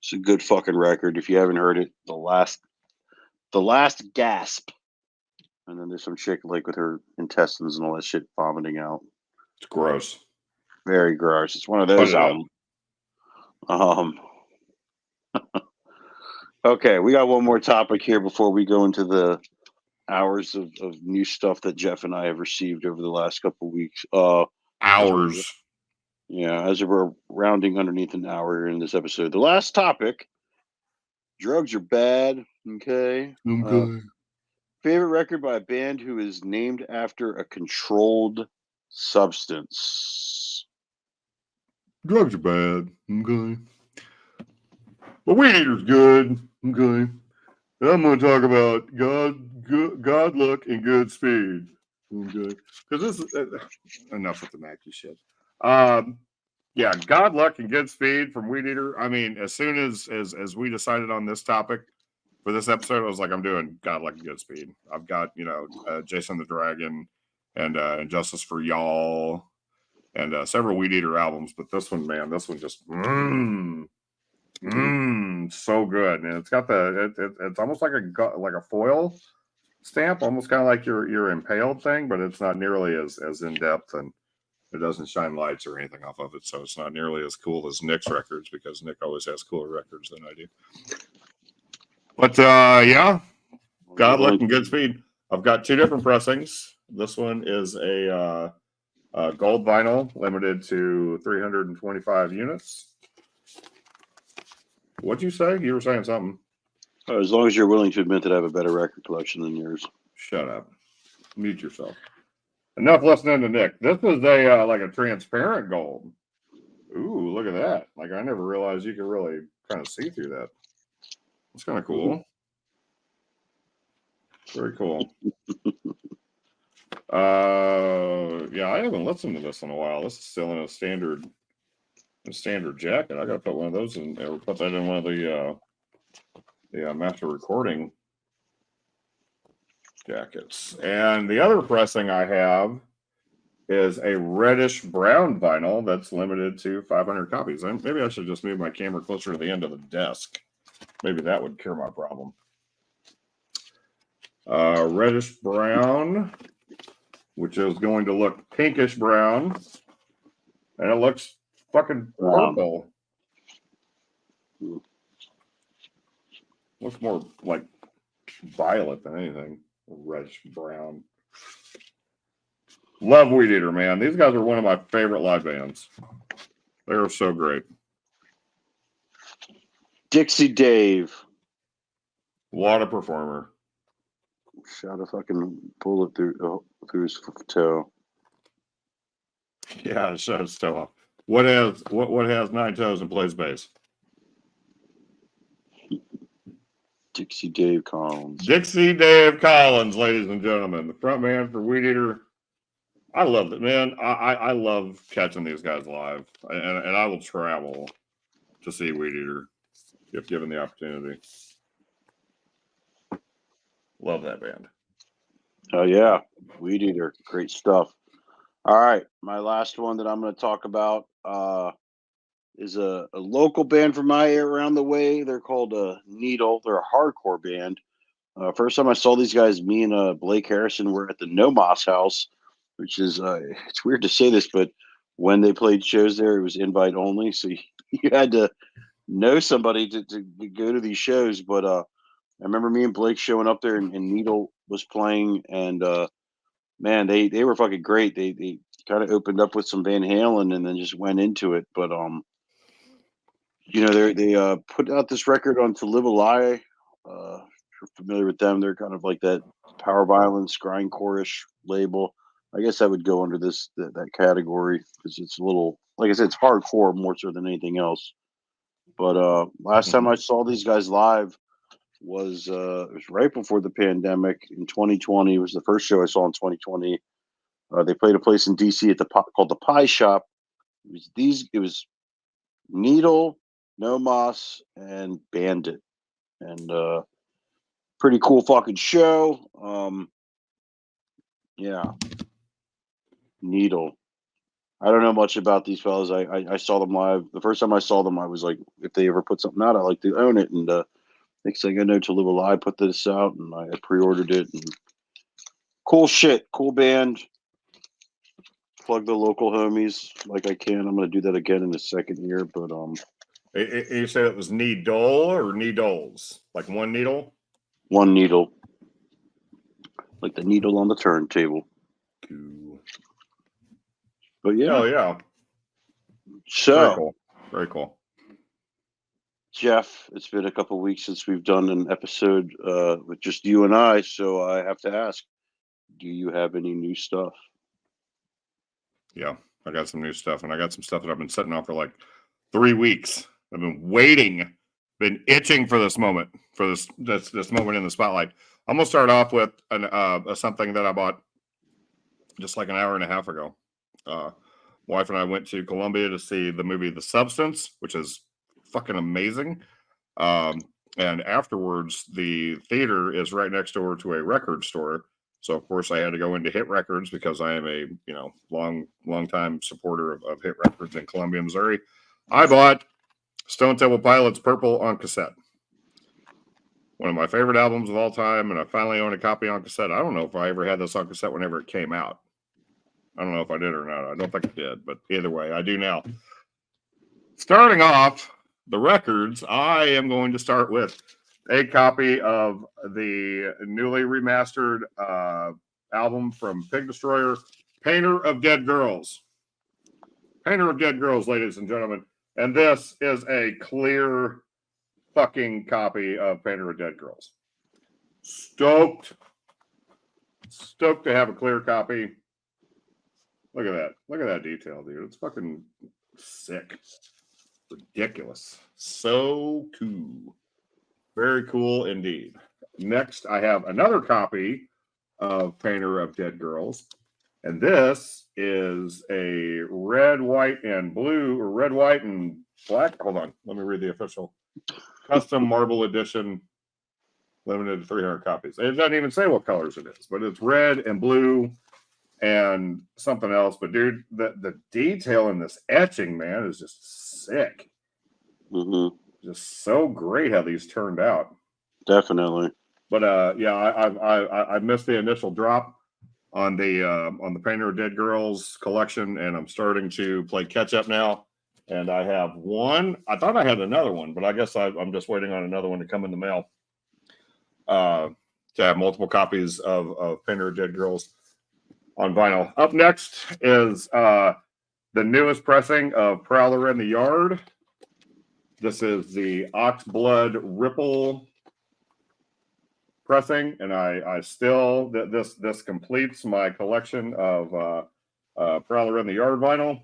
It's a good fucking record. If you haven't heard it, the last gasp, and then there's some chick like with her intestines and all that shit vomiting out. It's gross. Very gross. It's one of those albums. Okay, we got one more topic here before we go into the hours of new stuff that Jeff and I have received over the last couple of weeks. Hours. Yeah, as we're rounding underneath an hour in this episode. The last topic: drugs are bad. Okay. Favorite record by a band who is named after a controlled substance. Drugs are bad. Okay. But Weed Eater's good. Okay. I'm going to talk about God Luck and Goodspeed. Okay. Because this is enough with the Mackie shit. Yeah, God Luck and Goodspeed from Weed Eater. I mean, as soon as we decided on this topic, for this episode, I was like, I'm doing God Like a Good Speed. I've got, Jason the Dragon and Justice for Y'all and several Weed Eater albums. But this one, man, this one just, so good. And it's got it's almost like a foil stamp, almost kind of like your Impaled thing, but it's not nearly as in depth, and it doesn't shine lights or anything off of it, so it's not nearly as cool as Nick's records, because Nick always has cooler records than I do. But yeah, God Luck and Good Speed. I've got two different pressings. This one is a gold vinyl, limited to 325 units. What'd you say? You were saying something. As long as you're willing to admit that I have a better record collection than yours. Shut up. Mute yourself. Enough listening to Nick. This is a like a transparent gold. Ooh, look at that. Like, I never realized you could really kind of see through that. It's kind of cool. Very cool. Yeah, I haven't listened to this in a while. This is still in a standard jacket. I gotta put one of those in, or put that in one of the master recording jackets. And the other pressing I have is a reddish brown vinyl that's limited to 500 copies. And maybe I should just move my camera closer to the end of the desk. Maybe that would cure my problem. Reddish brown, which is going to look pinkish brown, and it looks fucking purple. Looks more like violet than anything. Reddish brown. Love Weed Eater, man. These guys are one of my favorite live bands. They're so great. Dixie Dave. What a performer. Shot a fucking bullet through his toe. Yeah, shot his toe off. What has 9 toes and plays bass? Dixie Dave Collins. Dixie Dave Collins, ladies and gentlemen. The front man for Weed Eater. I love it, man. I love catching these guys live. And I will travel to see Weed Eater if given the opportunity. Love that band. Oh, yeah. Weed Eater. Great stuff. All right. My last one that I'm going to talk about is a local band from my area around the way. They're called Needle. They're a hardcore band. First time I saw these guys, me and Blake Harrison were at the No Mas house, which is, it's weird to say this, but when they played shows there, it was invite only. So you had to know somebody to go to these shows. But I remember me and Blake showing up there, and Needle was playing, and man, they were fucking great. They kind of opened up with some Van Halen and then just went into it. But they put out this record on To Live a Lie. If you're familiar with them, they're kind of like that power violence grindcore-ish label. I guess that would go under that category, because it's a little, like I said, it's hardcore more so than anything else. But last time I saw these guys live was it was right before the pandemic in 2020. It was the first show I saw in 2020. They played a place in DC called the Pie Shop. It was Needle, No Mas, and Bandit, and pretty cool fucking show. Yeah, Needle. I don't know much about these fellas. I saw them live. The first time I saw them, I was like, if they ever put something out, I like to own it. And next thing I know, To Live a Lie put this out, and I pre-ordered it. And cool shit, cool band. Plug the local homies like I can. I'm gonna do that again in the second year. But You said it was Needle or Needles? Like one needle? One needle. Like the needle on the turntable. Cool. But yeah. Oh yeah. So very cool. Very cool. Jeff, it's been a couple of weeks since we've done an episode with just you and I, so I have to ask, do you have any new stuff? Yeah, I got some new stuff, and I got some stuff that I've been setting off for like 3 weeks. I've been waiting, been itching for this moment, for this moment in the spotlight. I'm gonna start off with something that I bought just like an hour and a half ago. Wife and I went to Columbia to see the movie The Substance, which is fucking amazing. And afterwards, the theater is right next door to a record store. So of course I had to go into Hit Records because I am a long time supporter of Hit Records in Columbia, Missouri. I bought Stone Temple Pilots Purple on cassette. One of my favorite albums of all time, and I finally own a copy on cassette. I don't know if I ever had this on cassette whenever it came out. I don't know if I did or not. I don't think I did, but either way, I do now. Starting off the records, I am going to start with a copy of the newly remastered album from Pig Destroyer, Painter of Dead Girls. Painter of Dead Girls, ladies and gentlemen. And this is a clear fucking copy of Painter of Dead Girls. Stoked to have a clear copy. Look at that. Look at that detail, dude. It's fucking sick. Ridiculous. So cool. Very cool indeed. Next, I have another copy of Painter of Dead Girls. And this is a red, white, and blue, or red, white, and black. Hold on. Let me read the official. Custom marble edition, limited to 300 copies. It doesn't even say what colors it is, but it's red and blue and something else. But dude, the detail in this etching, man, is just sick. Mm-hmm. Just so great how these turned out. Definitely. But yeah, I missed the initial drop on the Painter of Dead Girls collection, and I'm starting to play catch up now. And I have one. I thought I had another one, but I guess I'm just waiting on another one to come in the mail. To have multiple copies of Painter of Dead Girls on vinyl. Up next is the newest pressing of Prowler in the Yard. This is the Oxblood Ripple pressing, and I still this completes my collection of Prowler in the Yard vinyl.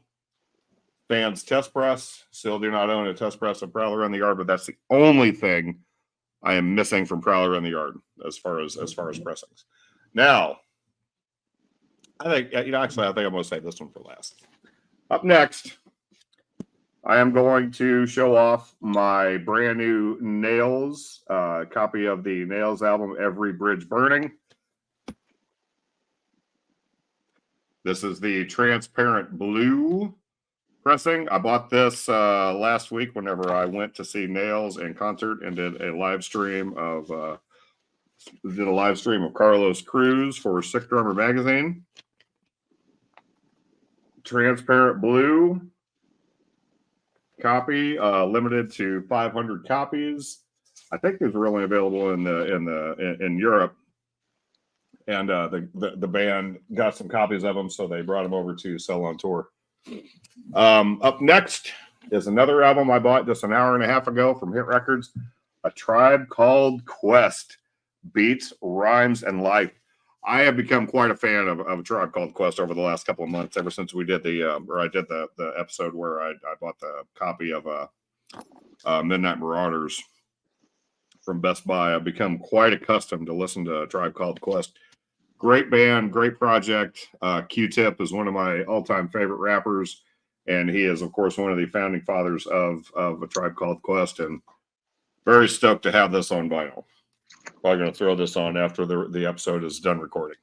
Fans test press. Still do not own a test press of Prowler in the Yard, but that's the only thing I am missing from Prowler in the Yard as far as pressings. Now, I think actually I think I'm going to save this one for last. Up next, I am going to show off my brand new Nails copy of the Nails album, Every Bridge Burning. This is the transparent blue pressing. I bought this last week whenever I went to see Nails in concert and did a live stream of Carlos Cruz for Sick Drummer magazine. Transparent blue copy, limited to 500 copies. I think these were only available in Europe, and the band got some copies of them, so they brought them over to sell on tour. Up next is another album I bought just an hour and a half ago from Hit Records, A Tribe Called Quest, Beats, Rhymes, and Life. I have become quite a fan of A Tribe Called Quest over the last couple of months, ever since we did the episode where I bought the copy of Midnight Marauders from Best Buy. I've become quite accustomed to listen to A Tribe Called Quest. Great band, great project. Q-Tip is one of my all-time favorite rappers, and he is, of course, one of the founding fathers of A Tribe Called Quest, and very stoked to have this on vinyl. Probably going to throw this on after the episode is done recording.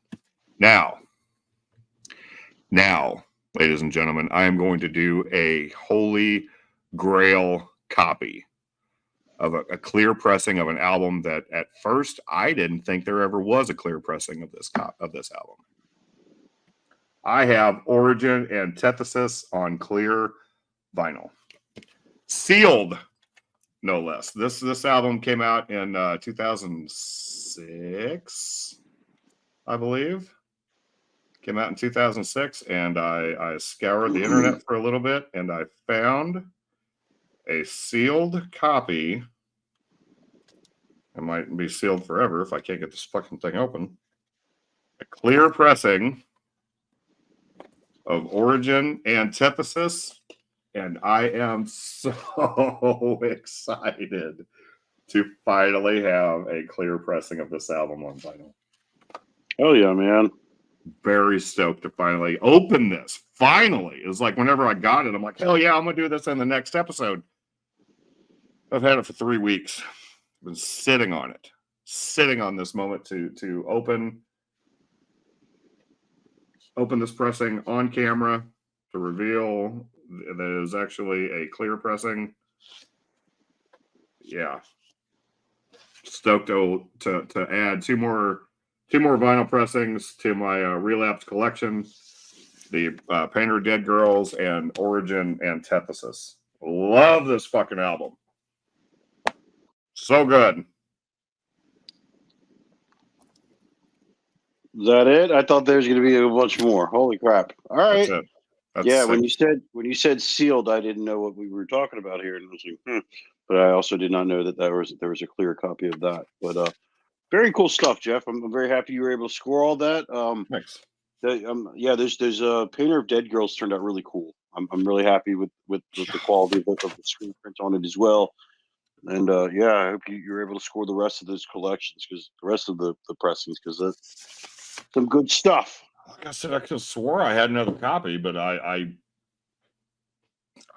Now, ladies and gentlemen, I am going to do a Holy Grail copy of a clear pressing of an album that at first I didn't think there ever was a clear pressing of this album. I have Origin Antithesis on clear vinyl, sealed, no less. This album came out in 2006, I believe. Came out in 2006, and I scoured the internet for a little bit, and I found a sealed copy. It might be sealed forever if I can't get this fucking thing open. A clear pressing of Origin Antithesis, and I am so excited to finally have a clear pressing of this album on vinyl. Oh yeah, man. Very stoked to finally open this. Finally. It was like whenever I got it, I'm like, hell yeah, I'm going to do this in the next episode. I've had it for 3 weeks. Been sitting on this moment to open this pressing on camera to reveal that it is actually a clear pressing. Yeah, stoked to add two more vinyl pressings to my Relapse collection. The Painter Dead Girls and Origin Antithesis. Love this fucking album. So good. Is that it? I thought there was going to be a bunch more. Holy crap! All right. That's it. That's yeah, sick. when you said sealed, I didn't know what we were talking about here, and I was like, but I also did not know that there was a clear copy of that. But very cool stuff, Jeff. I'm very happy you were able to score all that. Thanks. Yeah, there's Painter of Dead Girls turned out really cool. I'm really happy with the quality of the screen print on it as well. And yeah, I hope you're able to score the rest of those collections, because the rest of the pressings, because that's some good stuff. Like I said, I could have swore I had another copy, but I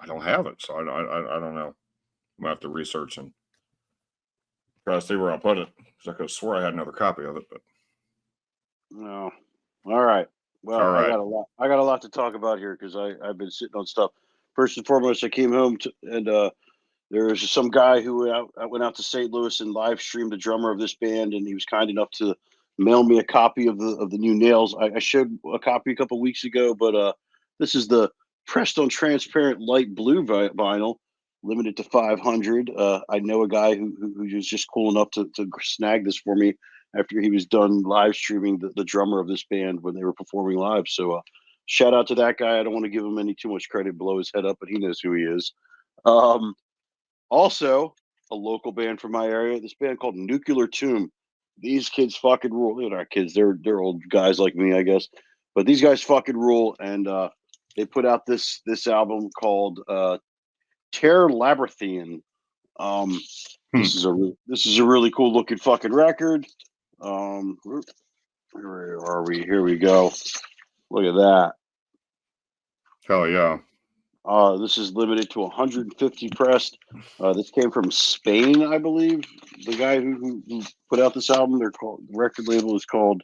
don't have it, so I don't know. I'm gonna have to research and try to see where I put it, because I could have swore I had another copy of it. But no, all right. Well, all right. I got a lot to talk about here, because I've been sitting on stuff. First and foremost, I came home and there was some guy who went out to St. Louis and live streamed the drummer of this band, and he was kind enough to mail me a copy of the new Nails. I showed a copy a couple weeks ago, but this is the pressed on transparent light blue vinyl, limited to 500. I know a guy who was just cool enough to snag this for me after he was done live streaming the drummer of this band when they were performing live. So shout out to that guy. I don't want to give him any too much credit, blow his head up, but he knows who he is. Also, a local band from my area, this band called Nuclear Tomb. These kids fucking rule. They're not kids; they're old guys like me, I guess. But these guys fucking rule, and they put out this album called Terror Labyrinthian. This is a really cool looking fucking record. Where are we? Here we go. Look at that. Hell yeah. This is limited to 150 pressed. This came from Spain, I believe. The guy who put out this album, the record label is called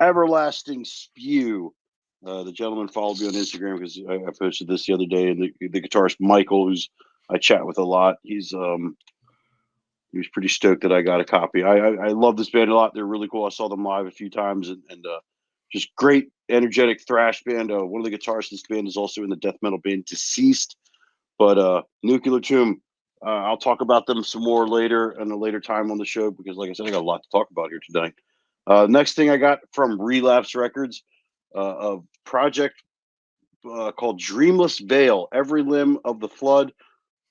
Everlasting Spew. The gentleman followed me on Instagram because I posted this the other day, and the guitarist Michael, who's I chat with a lot, he was pretty stoked that I got a copy. I love this band a lot. They're really cool. I saw them live a few times, and just great, energetic thrash band. One of the guitarists in this band is also in the death metal band Deceased. But Nuclear Tomb, I'll talk about them some more later in a later time on the show, because, like I said, I got a lot to talk about here tonight. Next thing I got from Relapse Records, a project called Dreamless Veil, Every Limb of the Flood.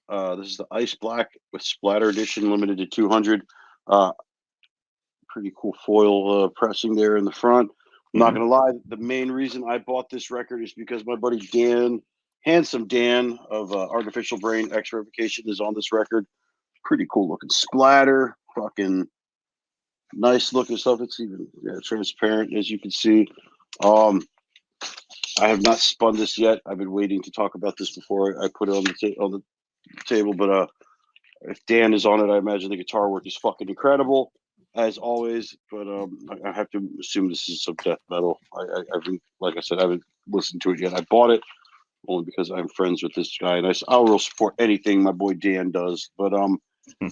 This is the Ice Black with Splatter Edition, limited to 200. Pretty cool foil pressing there in the front. I'm not going to lie, the main reason I bought this record is because my buddy Dan, Handsome Dan of Artificial Brain X Revocation, is on this record. Pretty cool looking splatter, fucking nice looking stuff. It's even transparent, as you can see. I have not spun this yet. I've been waiting to talk about this before I put it on the table. But if Dan is on it, I imagine the guitar work is fucking incredible, as always. But I have to assume this is some death metal. Like I said, I haven't listened to it yet. I bought it only because I'm friends with this guy, and I'll real support anything my boy Dan does. But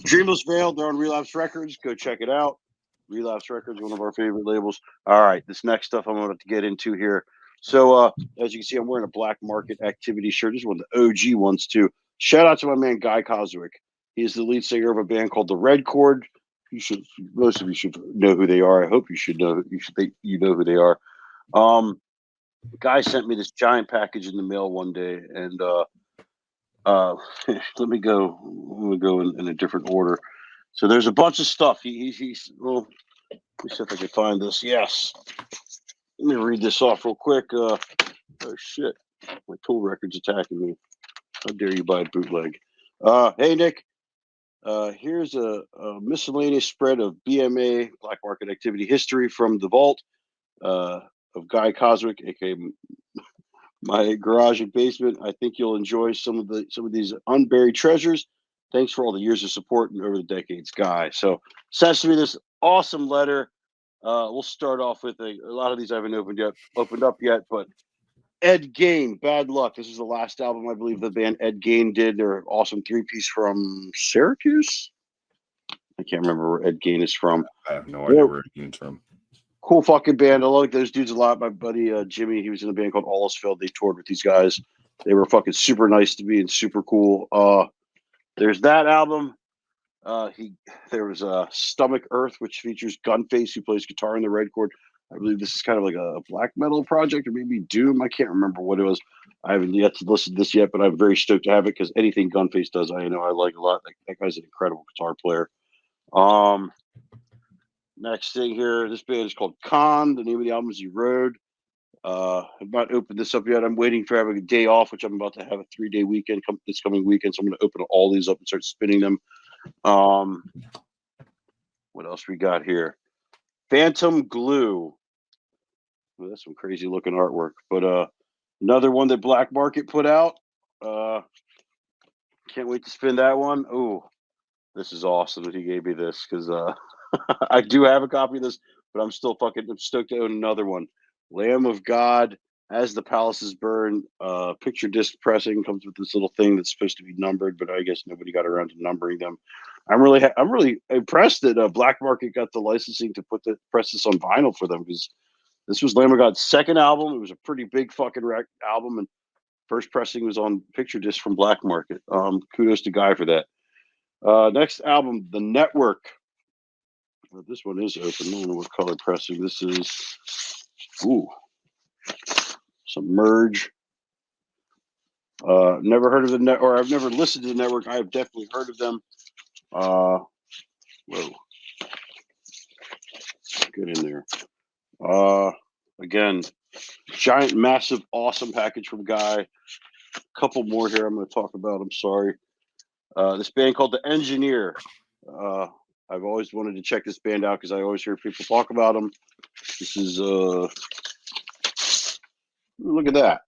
Dreamless Veil, they're on Relapse Records. Go check it out. Relapse Records, one of our favorite labels. All right, this next stuff I'm going to get into here. So as you can see, I'm wearing a Black Market Activity shirt. This is one of the OG ones too. Shout out to my man Guy Kozwick. He's the lead singer of a band called the Red Chord. Most of you should know who they are. I hope you should know. You know who they are. Guy sent me this giant package in the mail one day, and let me go in a different order. So there's a bunch of stuff. He's well. Let me see if I can find this. Yes. Let me read this off real quick. Oh shit! My Tool Record's attacking me. How dare you buy a bootleg? Hey Nick. Here's a miscellaneous spread of BMA Black Market Activity history from the vault of Guy Kozwick, aka my garage and basement. I think you'll enjoy some of these unburied treasures. Thanks for all the years of support and over the decades, Guy. So sends me this awesome letter. We'll start off with a lot of these I haven't opened up yet, but Ed Gain, Bad Luck. This is the last album I believe the band Ed Gain did. They're awesome 3-piece from Syracuse. I can't remember where Ed Gain is from. I have no idea where it came from. Cool fucking band. I like those dudes a lot. My buddy Jimmy, he was in a band called Allisfield. They toured with these guys. They were fucking super nice to me and super cool. There's that album. There was Stomach Earth, which features Gunface, who plays guitar in the Red Chord. I believe this is kind of like a black metal project or maybe doom. I can't remember what it was. I haven't yet to listen to this yet, but I'm very stoked to have it because anything Gunface does, I know I like a lot. That guy's an incredible guitar player. Next thing here, this band is called Khan. The name of the album is You Road. I've not opened this up yet. I'm waiting for having a day off, which I'm about to have a 3-day weekend this coming weekend. So I'm going to open all these up and start spinning them. What else we got here? Phantom Glue. Well, that's some crazy looking artwork, but another one that Black Market put out. Can't wait to spin that one. Oh, this is awesome that he gave me this because I do have a copy of this, but I'm stoked to own another one. Lamb of God, As the Palaces Burn, picture disc pressing, comes with this little thing that's supposed to be numbered, but I guess nobody got around to numbering them. I'm really impressed that Black Market got the licensing to press this on vinyl for them because this was Lamb of God's second album. It was a pretty big fucking album, and first pressing was on picture disc from Black Market. Kudos to Guy for that. Next album, The Network. Well, this one is open. I don't know what color pressing this is. Ooh, some Merge. Never heard of the net, or I've never listened to The Network. I have definitely heard of them. Whoa, get in there. Again, giant, massive, awesome package from Guy. A couple more here I'm going to talk about. I'm sorry. This band called The Engineer. I've always wanted to check this band out because I always hear people talk about them. This is look at that.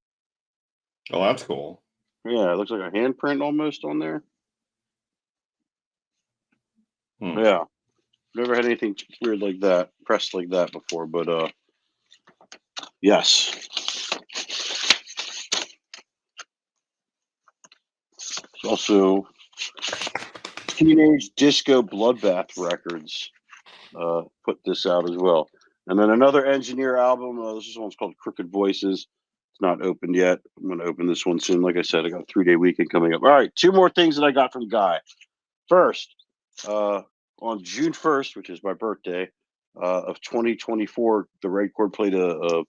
Oh, that's cool. Yeah, it looks like a handprint almost on there. Yeah, never had anything weird like that, pressed like that before, but yes. It's also Teenage Disco Bloodbath Records put this out as well. And then another Engineer album. This one's called Crooked Voices. It's not opened yet. I'm going to open this one soon. Like I said, I got a 3-day weekend coming up. All right, 2 more things that I got from Guy. First, on June 1st, which is my birthday of 2024, the Red Chord played a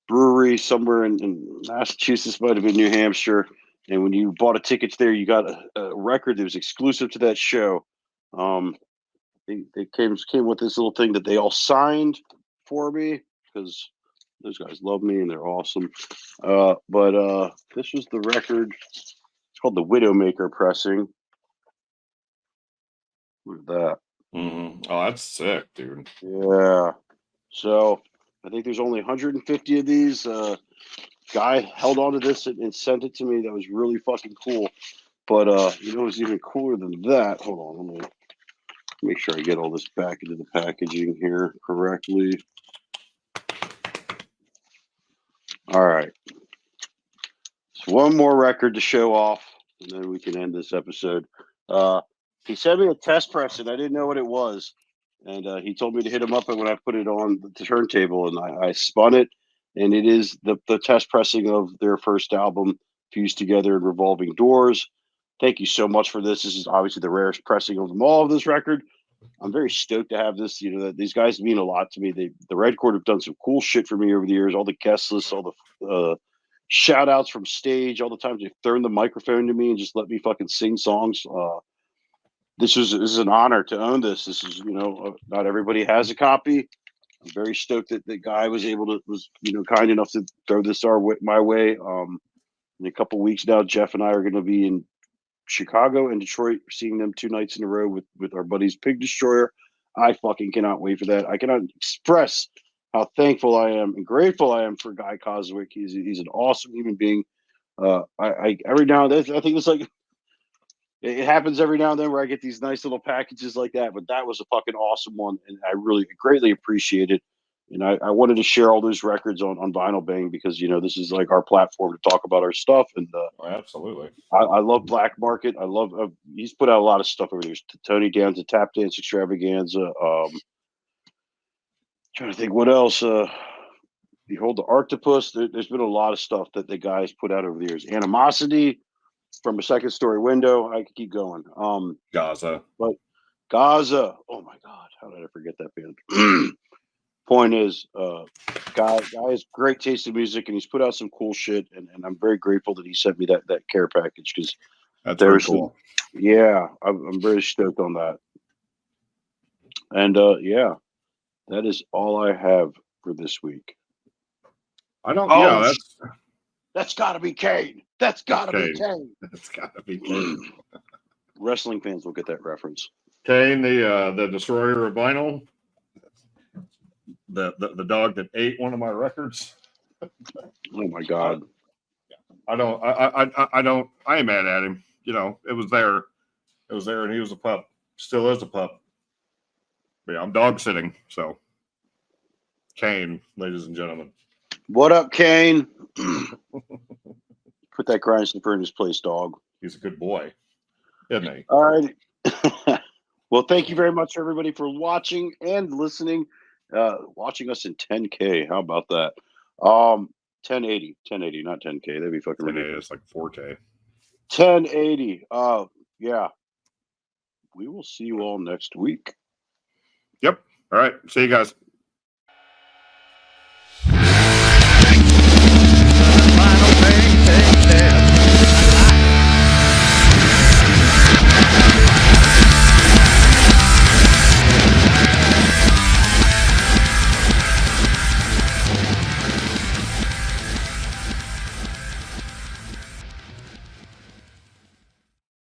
brewery somewhere in Massachusetts, might have been New Hampshire. And when you bought a ticket there, you got a record that was exclusive to that show. They came with this little thing that they all signed for me because those guys love me and they're awesome. But this was the record. It's called the Widowmaker pressing. Look at that. Mm-hmm. Oh, that's sick, dude. Yeah. So I think there's only 150 of these. Guy held on to this and sent it to me. That was really fucking cool. But you know what's even cooler than that? Hold on, let me make sure I get all this back into the packaging here correctly. All right. So one more record to show off, and then we can end this episode. He sent me a test press, and I didn't know what it was. And he told me to hit him up when I put it on the turntable, and I spun it, and it is the test pressing of their first album, Fused Together in Revolving Doors. Thank you so much for this. This is obviously the rarest pressing of them all of this record. I'm very stoked to have this. You know, these guys mean a lot to me. The Red Chord have done some cool shit for me over the years. All the guest lists, all the shout outs from stage, all the times they've thrown the microphone to me and just let me fucking sing songs. This is an honor to own this. This is, not everybody has a copy. I'm very stoked that the guy was kind enough to throw this my way. In a couple weeks now, Jeff and I are going to be in Chicago and Detroit, seeing them 2 nights in a row with our buddies Pig Destroyer. I fucking cannot wait for that. I cannot express how thankful I am and grateful I am for Guy Coswick. He's an awesome human being. I every now and then I think it's like it happens every now and then where I get these nice little packages like that, but that was a fucking awesome one, and I really greatly appreciate it. And I wanted to share all those records on Vinyl Bang because this is like our platform to talk about our stuff, and Oh, absolutely. I love Black Market. I love he's put out a lot of stuff over there. Tony Downs, the Tap Dance Extravaganza. Trying to think what else. Behold the Octopus. There's been a lot of stuff that the guys put out over the years. Animosity from a Second Story Window. I could keep going. Gaza. But Gaza. Oh my God, how did I forget that band? Point is, guy has great taste in music, and he's put out some cool shit. And I'm very grateful that he sent me that care package because That's very there's cool. yeah, I'm very stoked on that. And yeah, that is all I have for this week. I don't. Oh, Yeah, that's got to be Kane. That's got to be Kane. That's got to be Kane. Wrestling fans will get that reference. Kane, the destroyer of vinyl, the dog that ate one of my records. Oh my God. I ain't mad at him. It was there, and he was a pup. Still is a pup. But yeah, I'm dog sitting. So, Kane, ladies and gentlemen. What up, Kane? Put that grindstone in his place, dog. He's a good boy, isn't he? All right. Well, thank you very much, everybody, for watching and listening. Watching us in 10K. How about that? 1080, not 10K. That'd be fucking ridiculous. It's like 4K. 1080. Yeah. We will see you all next week. Yep. All right. See you guys.